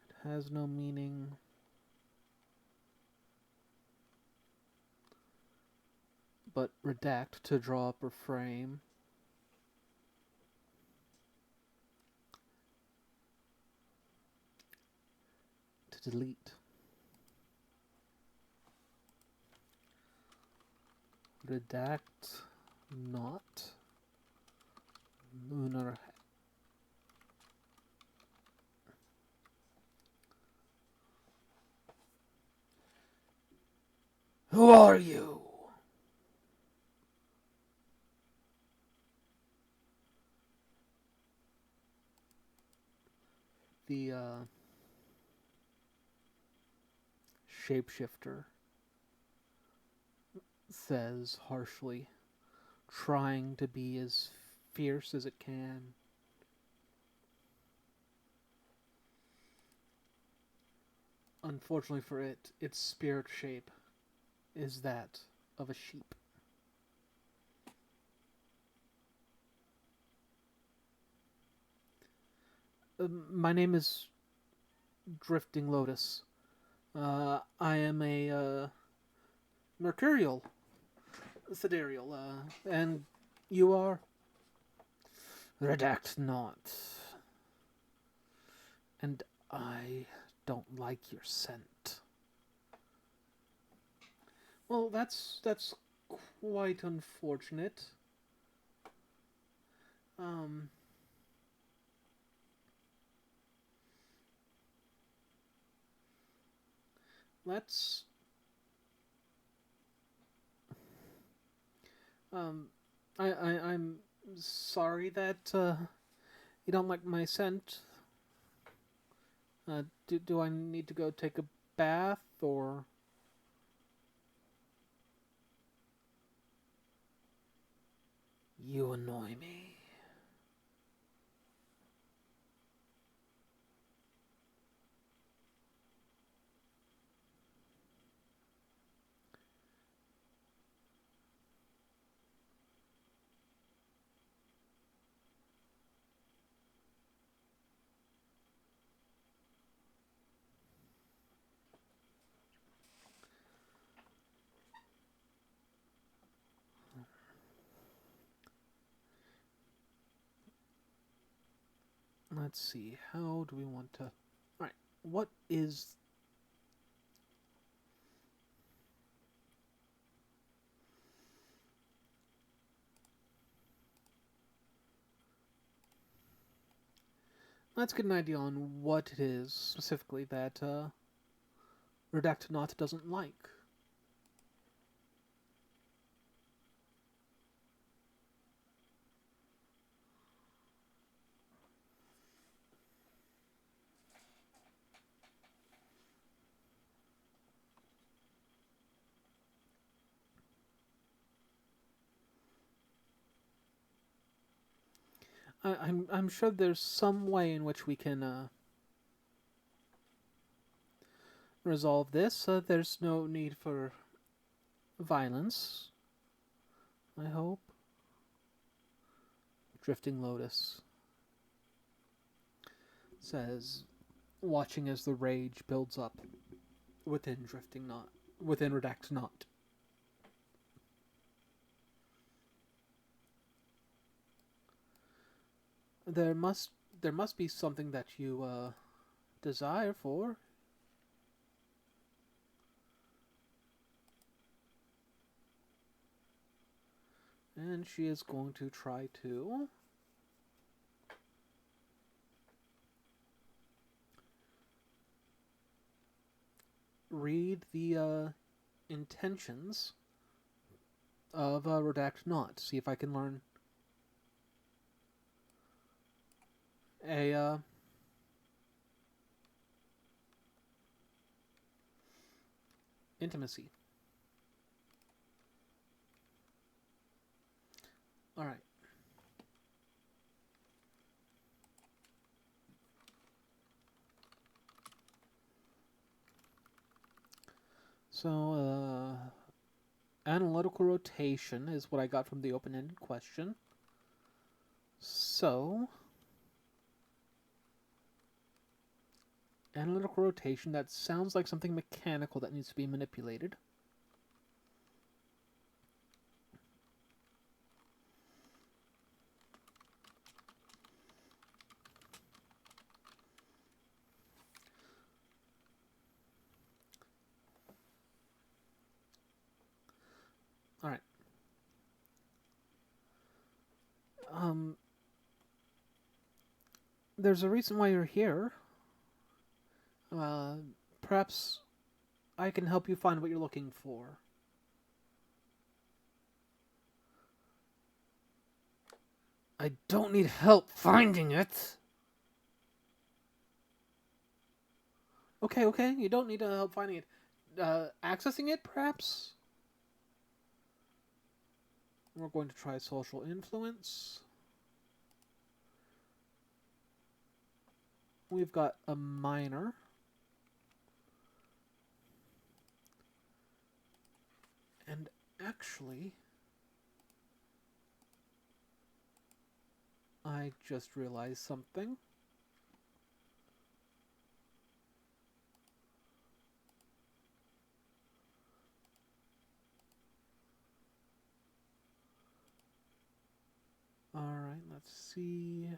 It has no meaning. But redact to draw up or frame. To delete. Redact not lunar. Who are you? The shapeshifter says harshly, trying to be as fierce as it can. Unfortunately for it, its spirit shape is that of a sheep. My name is Drifting Lotus. I am a mercurial sidereal, and you are redact not. And I don't like your scent. Well, that's quite unfortunate. Um, let's um, I'm sorry that you don't like my scent. Do I need to go take a bath or? You annoy me. Let's see. How do we want to? All right. What is? Let's get an idea on what it is specifically that Redact Not doesn't like. I'm sure there's some way in which we can resolve this. There's no need for violence, I hope. Drifting Lotus says, watching as the rage builds up within Redact Not. There must be something that you desire for. And she is going to try to read the intentions of Redact Not. See if I can learn a intimacy. All right. So, analytical rotation is what I got from the open-ended question. So, analytical rotation, that sounds like something mechanical that needs to be manipulated. All right. There's a reason why you're here. Perhaps I can help you find what you're looking for. I don't need help finding it. Okay, you don't need help finding it. Accessing it, perhaps? We're going to try social influence. We've got a minor. And actually, I just realized something. Alright, let's see.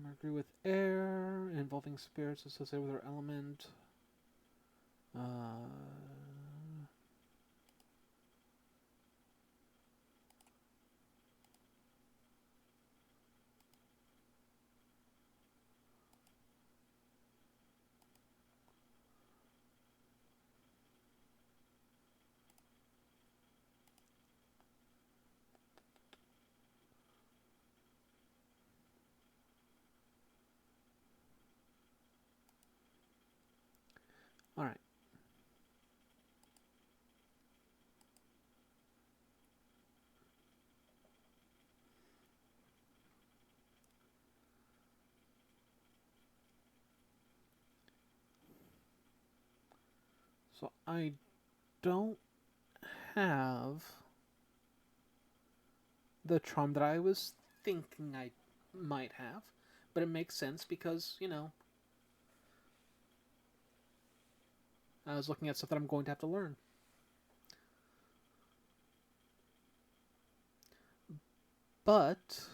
Mercury with air, involving spirits associated with our element. Alright. So I don't have the charm that I was thinking I might have, but it makes sense because, you know, I was looking at stuff that I'm going to have to learn. But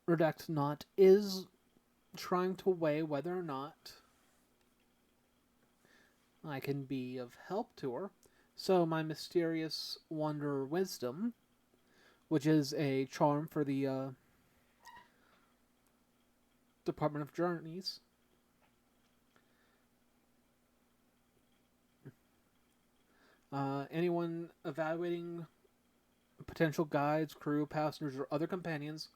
Redact Not is trying to weigh whether or not I can be of help to her. So my Mysterious Wonder Wisdom, which is a charm for the Department of Journeys, anyone evaluating potential guides, crew, passengers, or other companions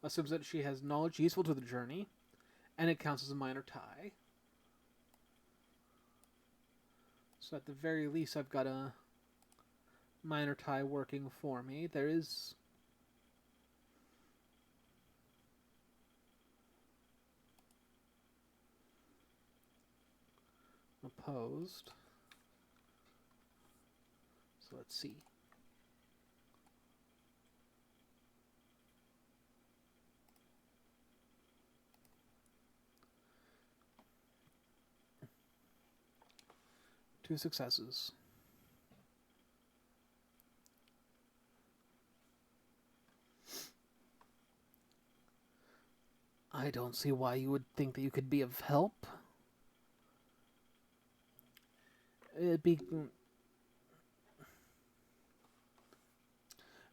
assumes that she has knowledge useful to the journey, and it counts as a minor tie. So at the very least, I've got a minor tie working for me. There is opposed. So let's see. Two successes. I don't see why you would think that you could be of help. It'd be...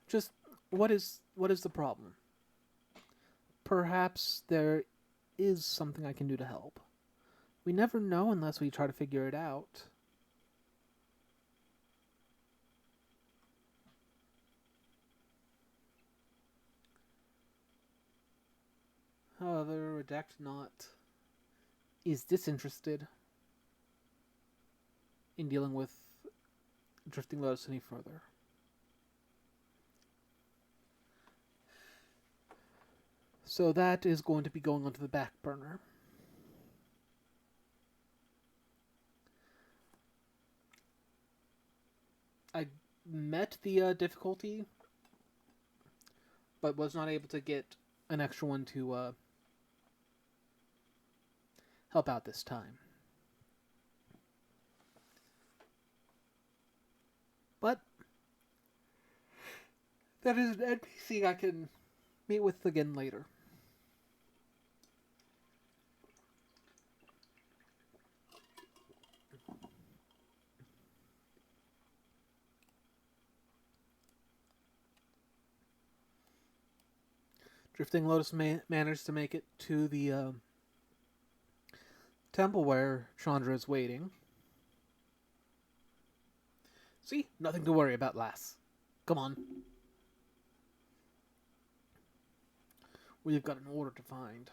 Just, what is the problem? Perhaps there is something I can do to help. We never know unless we try to figure it out. However, Redact Not is disinterested in dealing with Drifting Lotus any further. So that is going to be going onto the back burner. I met the difficulty, but was not able to get an extra one to help out this time. But that is an NPC I can meet with again later. Drifting Lotus managed to make it to the temple where Chandra is waiting. See? Nothing to worry about, lass. Come on. We've got an order to find.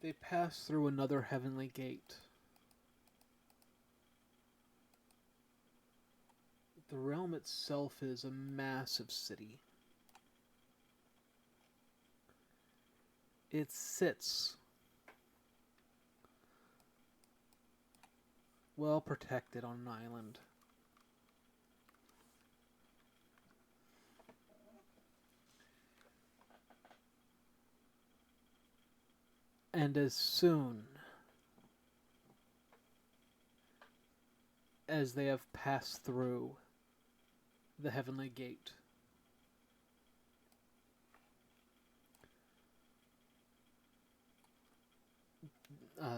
They pass through another heavenly gate. The realm itself is a massive city. It sits well protected on an island. And as soon as they have passed through the heavenly gate,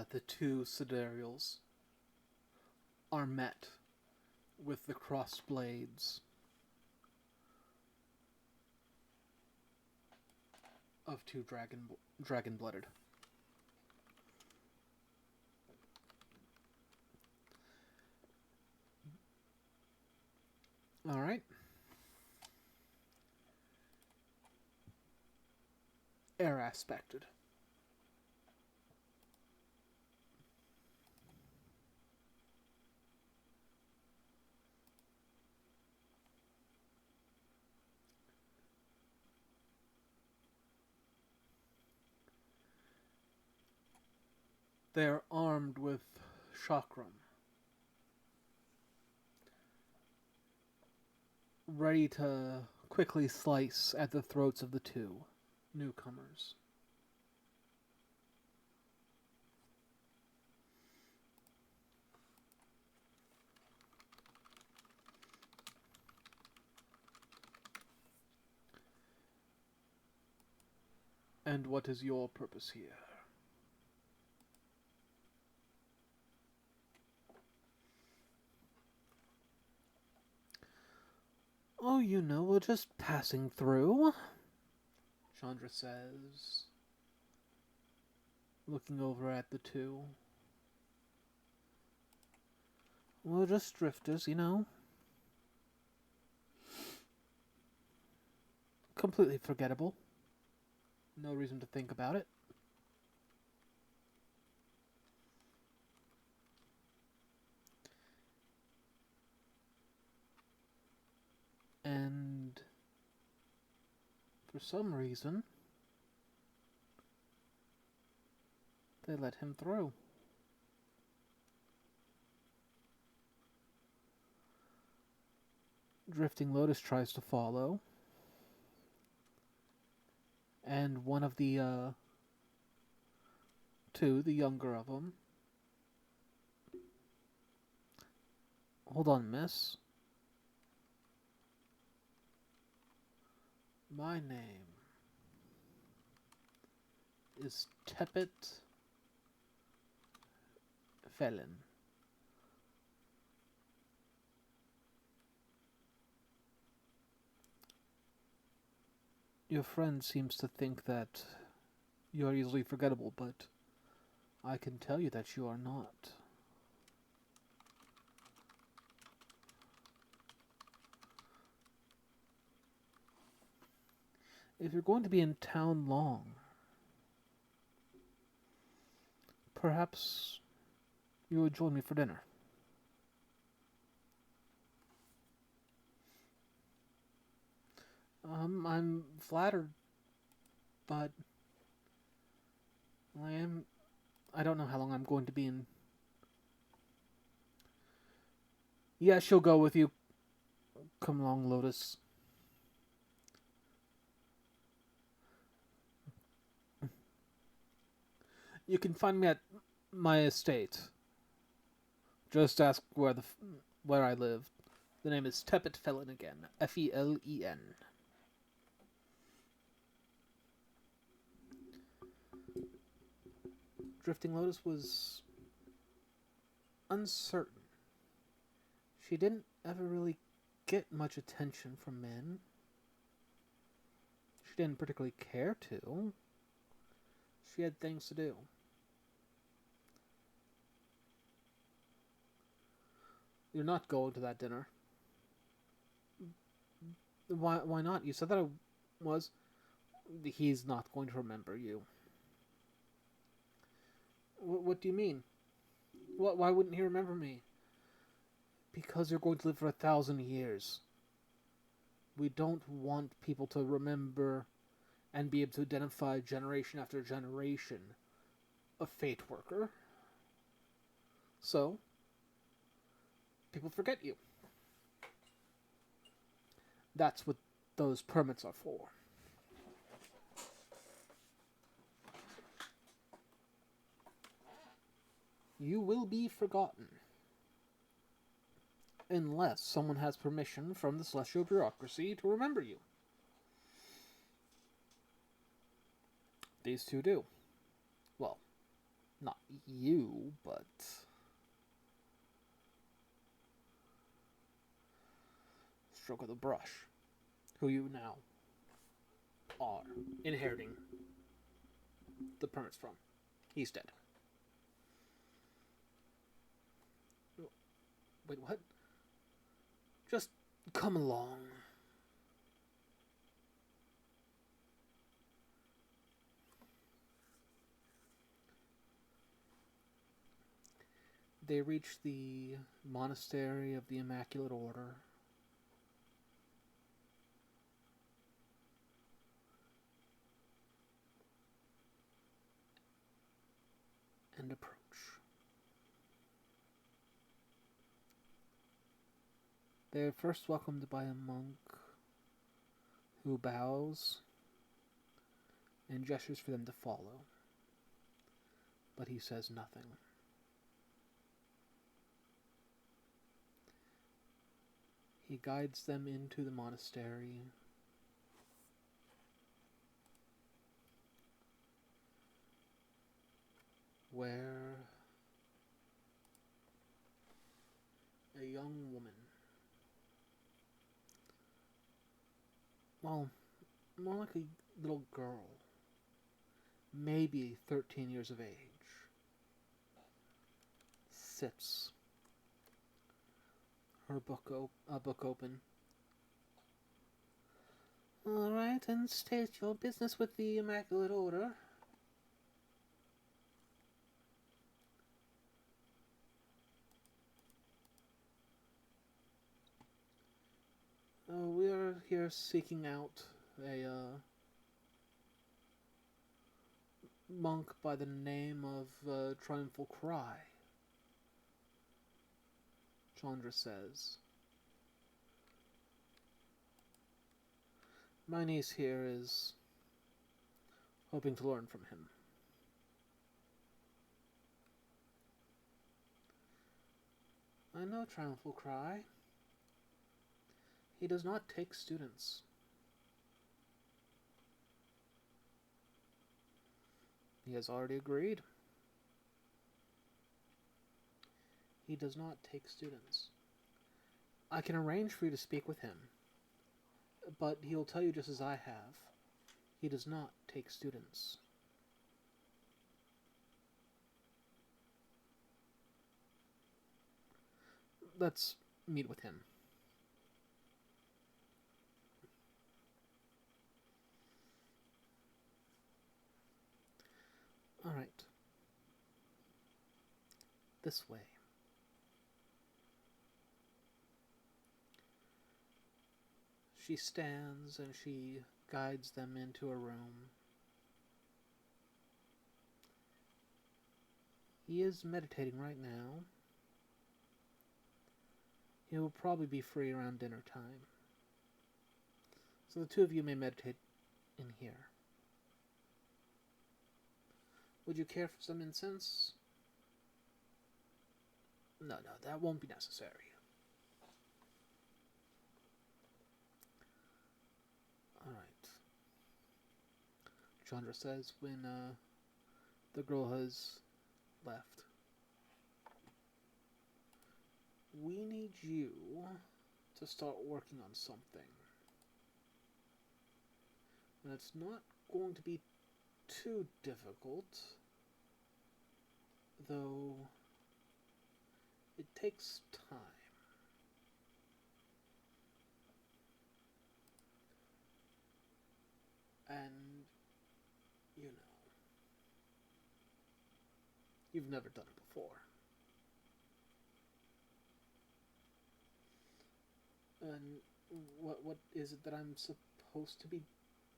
the two sidereals are met with the crossed blades of two dragon-blooded. All right. Air aspected. They are armed with chakram, ready to quickly slice at the throats of the two newcomers. And what is your purpose here? Oh, you know, we're just passing through, Chandra says, looking over at the two. We're just drifters, you know. completely forgettable. No reason to think about it. And for some reason, they let him through. Drifting Lotus tries to follow. And one of the, two, the younger of them. Hold on, miss. My name is Tepet Felon. Your friend seems to think that you are easily forgettable, but I can tell you that you are not. If you're going to be in town long, perhaps you would join me for dinner. I'm flattered, but I don't know how long I'm going to be in. Yeah, she'll go with you. Come along, Lotus. You can find me at my estate. Just ask where I live. The name is Tepet Felon again. Felen. Drifting Lotus was uncertain. She didn't ever really get much attention from men. She didn't particularly care to. She had things to do. You're not going to that dinner. Why not? You said that I was. He's not going to remember you. What do you mean? Why wouldn't he remember me? Because you're going to live for 1,000 years. We don't want people to remember and be able to identify generation after generation a fate worker. So, people forget you. That's what those permits are for. You will be forgotten. Unless someone has permission from the celestial bureaucracy to remember you. These two do. Well, not you, but... Stroke of the Brush, who you now are inheriting the permits from. He's dead. Wait, what? Just come along. They reach the monastery of the Immaculate Order. And approach. They are first welcomed by a monk who bows and gestures for them to follow. But he says nothing. He guides them into the monastery. Where a young woman, well, more like a little girl, maybe 13 years of age, sits, her book open, Alright, and state your business with the Immaculate Order. We are here seeking out a monk by the name of Triumphal Cry, Chandra says. My niece here is hoping to learn from him. I know Triumphal Cry. He does not take students. He has already agreed. He does not take students. I can arrange for you to speak with him, but he will tell you just as I have. He does not take students. Let's meet with him. Alright. This way. She stands and she guides them into a room. He is meditating right now. He will probably be free around dinner time. So the two of you may meditate in here. Would you care for some incense? No, that won't be necessary. Alright. Chandra says when the girl has left. We need you to start working on something. And it's not going to be too difficult, though it takes time. And, you know, you've never done it before. And what is it that I'm supposed to be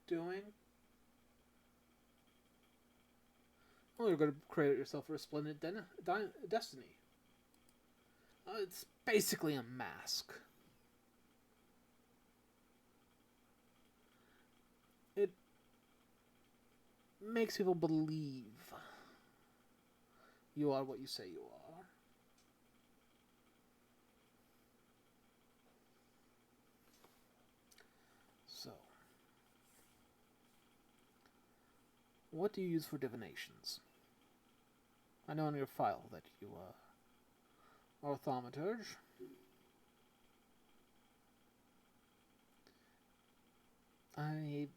doing? Oh, you're going to create yourself a resplendent destiny. It's basically a mask. It makes people believe you are what you say you are. So, what do you use for divinations? I know in your file that you are thaumaturge. I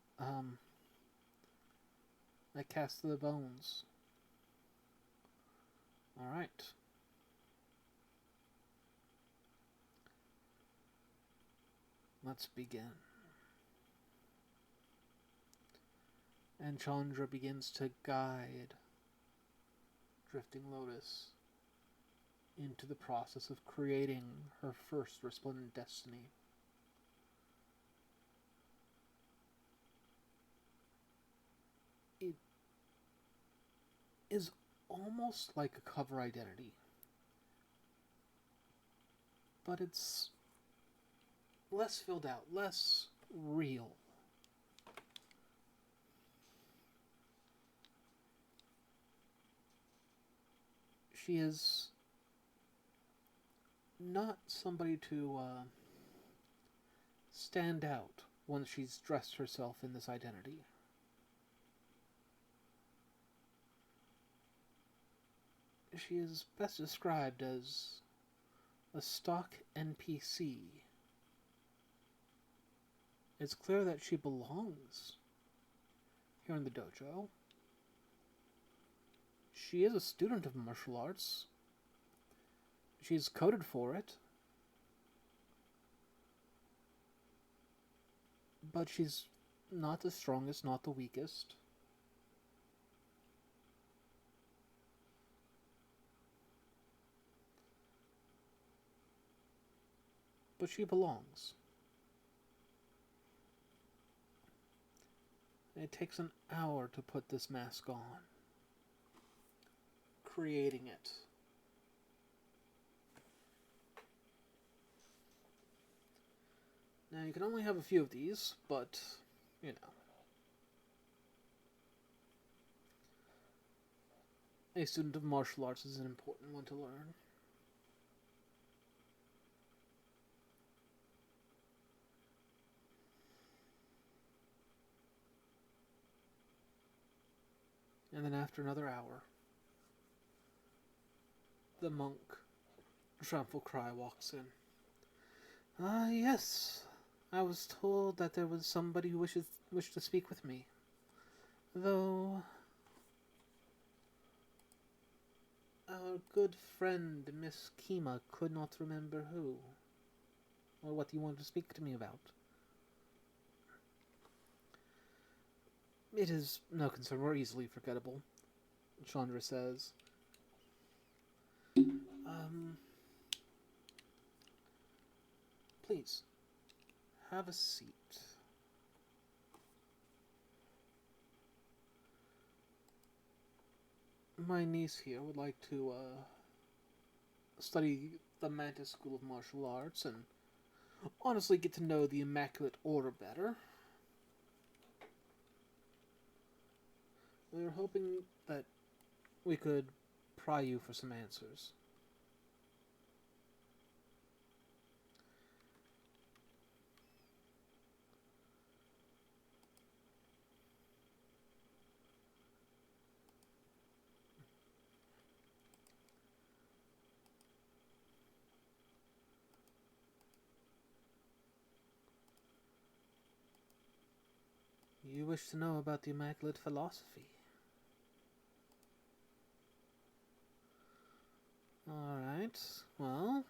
cast the bones. Alright. Let's begin. And Chandra begins to guide Drifting Lotus into the process of creating her first resplendent destiny. It is almost like a cover identity, but it's less filled out, less real. She is not somebody to stand out once she's dressed herself in this identity. She is best described as a stock NPC. It's clear that she belongs here in the dojo. She is a student of martial arts. She's coded for it. But she's Not the strongest, not the weakest. But she belongs. It takes an hour to put this mask on. Creating it. Now, you can only have a few of these, but, you know. A student of martial arts is an important one to learn. And then after another hour, the monk, Trample Cry, walks in. Ah, yes. I was told that there was somebody who wished to speak with me. Though our good friend Miss Kima could not remember who, or what you wanted to speak to me about. It is no concern, we're easily forgettable, Chandra says. Please, have a seat. My niece here would like to, study the Mantis School of Martial Arts and honestly get to know the Immaculate Order better. We were hoping that we could pry you for some answers. You wish to know about the Immaculate Philosophy. Alright, well...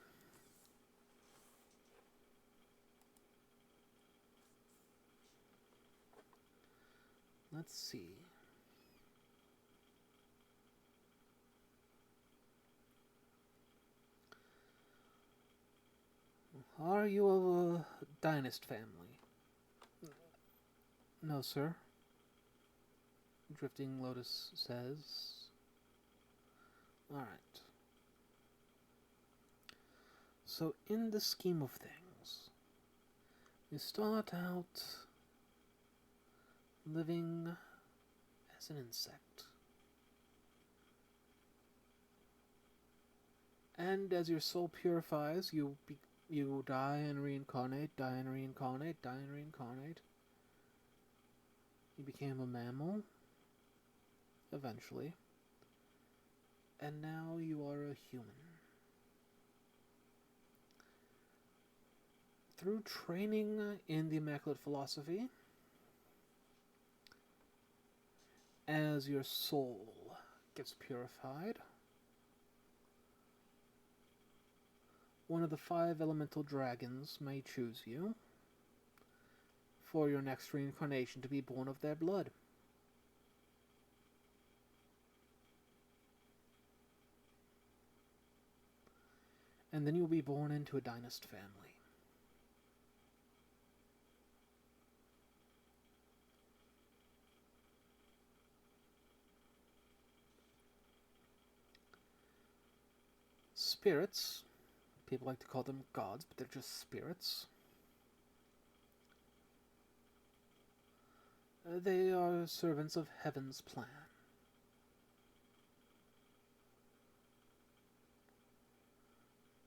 let's see. Are you of a dynast family? No, sir. Drifting Lotus says. Alright. So, in the scheme of things, you start out living as an insect. And as your soul purifies, you die and reincarnate, die and reincarnate, die and reincarnate. You became a mammal, eventually. And now you are a human. Through training in the Immaculate Philosophy, as your soul gets purified, one of the 5 elemental dragons may choose you for your next reincarnation to be born of their blood. And then you'll be born into a dynast family. Spirits, people like to call them gods, but they're just spirits. They are servants of Heaven's plan.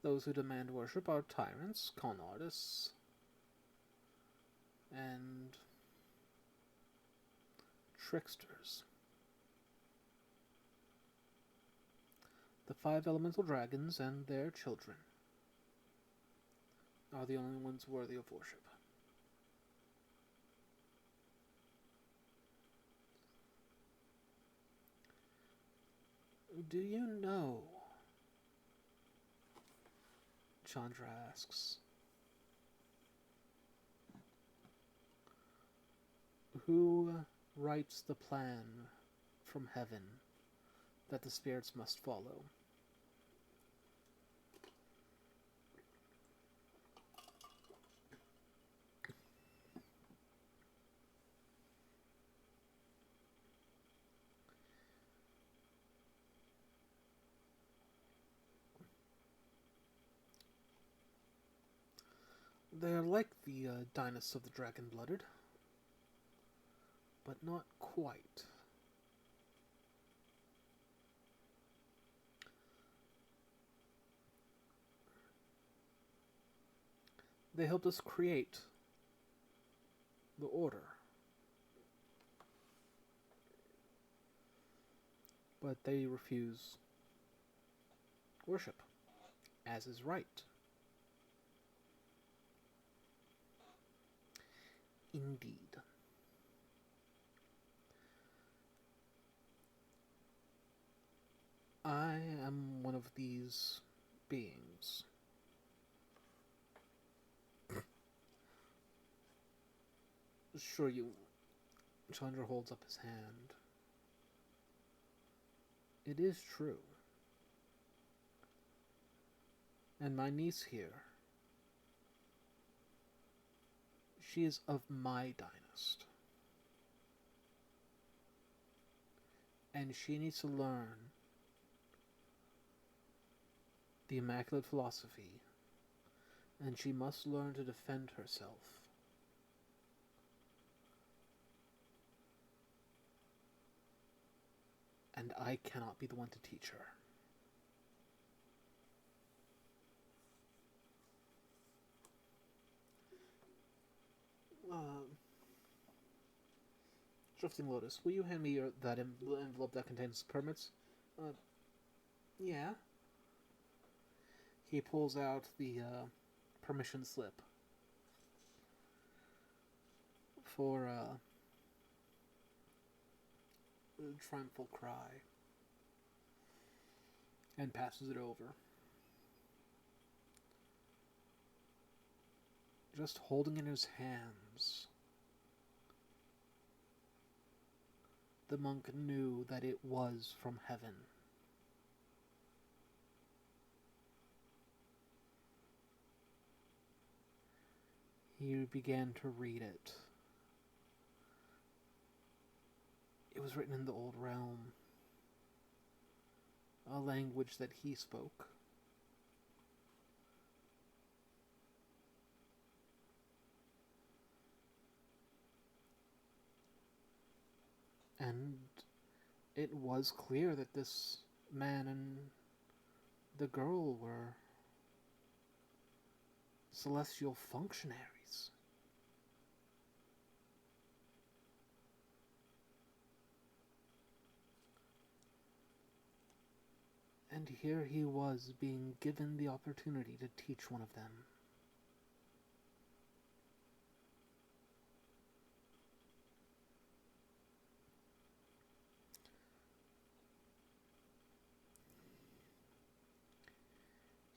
Those who demand worship are tyrants, con artists, and tricksters. The 5 elemental dragons and their children are the only ones worthy of worship. Do you know? Chandra asks. Who writes the plan from heaven that the spirits must follow? They're like the Dynas of the Dragon-Blooded, but not quite. They helped us create the Order, but they refuse worship, as is right. Indeed. I am one of these beings. Sure you... Chandra holds up his hand. It is true. And my niece here, she is of my dynast. And she needs to learn the Immaculate Philosophy, and she must learn to defend herself. And I cannot be the one to teach her. Drifting Lotus, will you hand me that envelope that contains permits? Yeah. He pulls out the permission slip for Triumphal Cry and passes it over. Just holding in his hands, the monk knew that it was from heaven. He began to read it. It was written in the Old Realm, a language that he spoke. And it was clear that this man and the girl were celestial functionaries. And here he was being given the opportunity to teach one of them.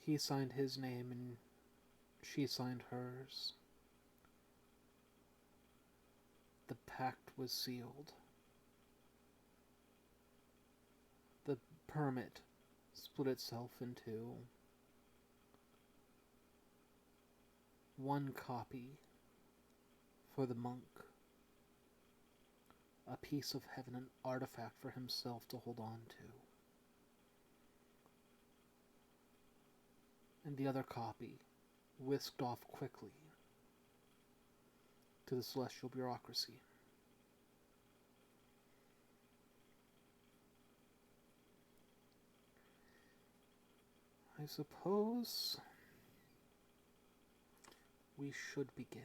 He signed his name and she signed hers. The pact was sealed. The permit split itself into one copy for the monk, a piece of heaven, an artifact for himself to hold on to, and the other copy whisked off quickly to the celestial bureaucracy. I suppose we should begin.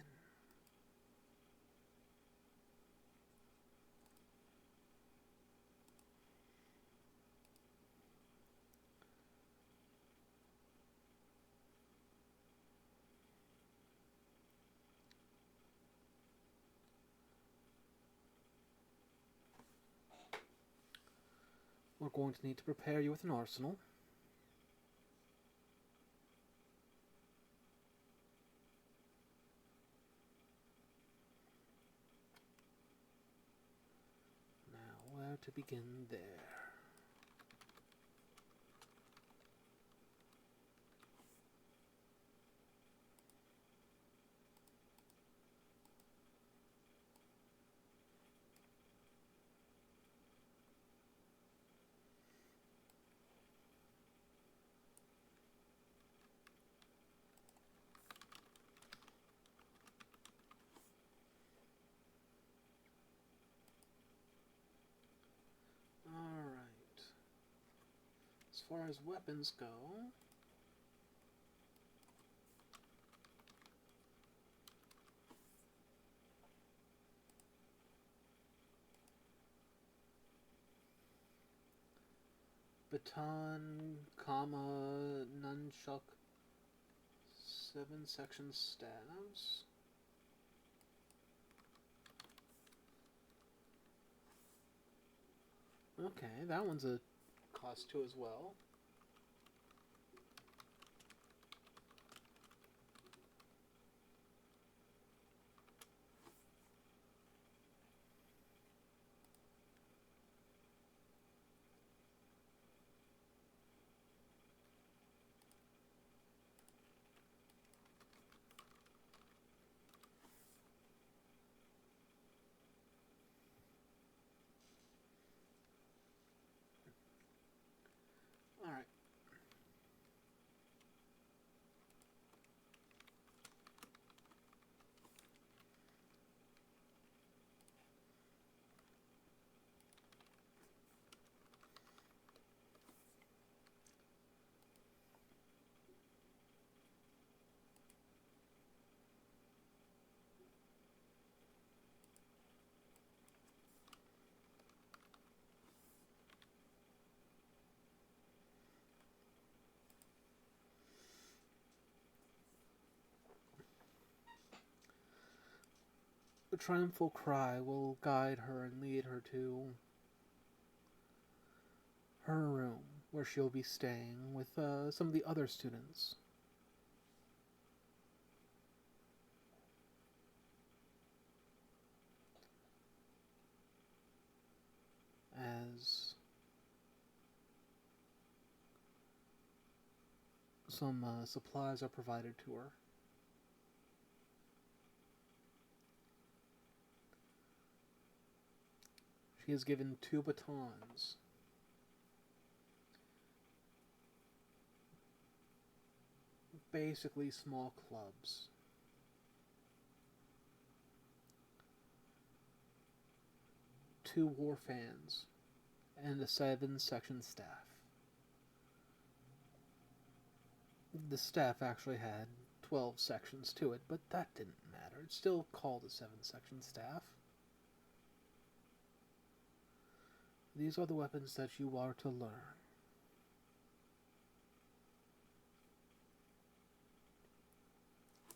We're going to need to prepare you with an arsenal. to begin there. Alright. As far as weapons go, baton, comma, nunchuck, 7-section stabs. Okay, that one's a cost 2 as well. Alright. The triumphal cry will guide her and lead her to her room, where she'll be staying with some of the other students. As some supplies are provided to her. She is given 2 batons. Basically small clubs. 2 war fans. And a 7-section staff. The staff actually had 12 sections to it, but that didn't matter. It's still called a 7-section staff. These are the weapons that you are to learn.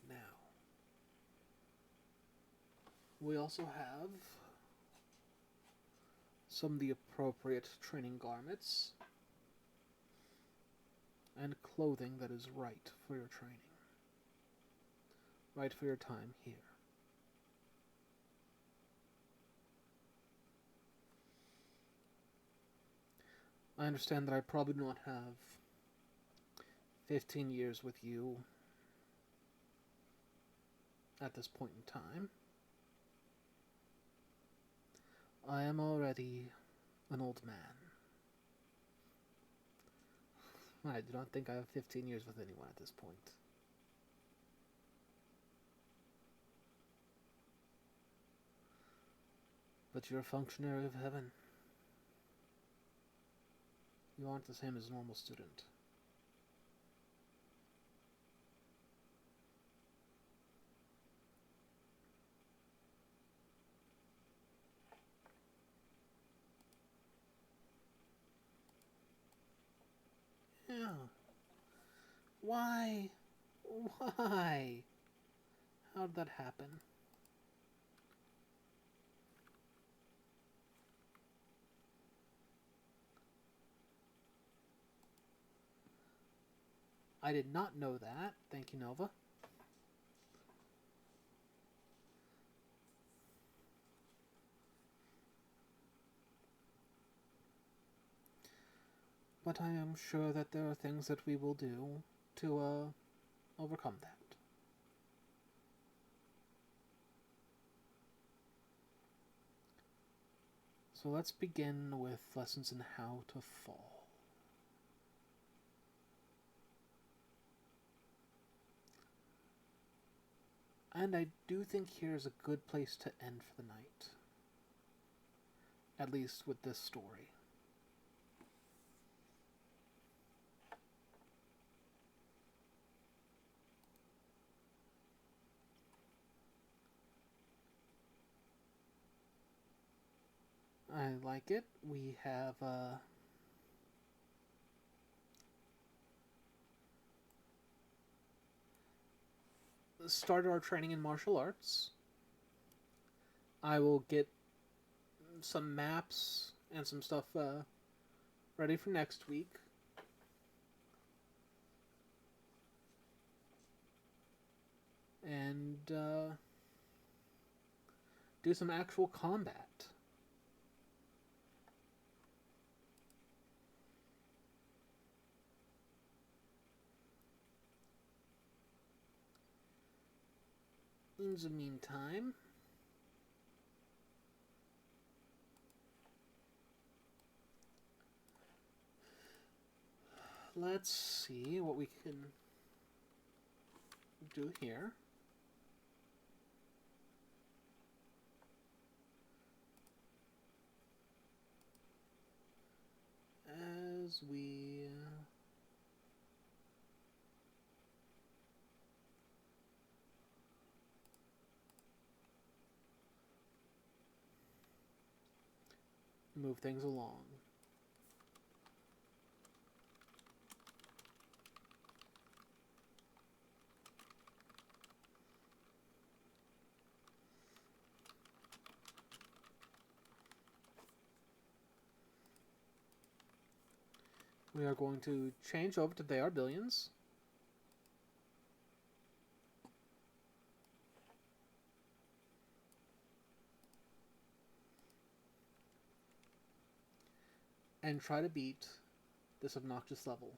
Now, we also have some of the appropriate training garments and clothing that is right for your training. Right for your time here. I understand that I probably do not have 15 years with you at this point in time. I am already an old man. I do not think I have 15 years with anyone at this point. But you're a functionary of heaven. You aren't the same as a normal student. Yeah. Why? Why? How did that happen? I did not know that. Thank you, Nova. But I am sure that there are things that we will do to overcome that. So let's begin with lessons in how to fall. And I do think here's a good place to end for the night. At least with this story. I like it. We have started our training in martial arts. I will get some maps and some stuff ready for next week. And do some actual combat. In the meantime, let's see what we can do here. As we move things along. We are going to change over to They Are Billions. And try to beat this obnoxious level.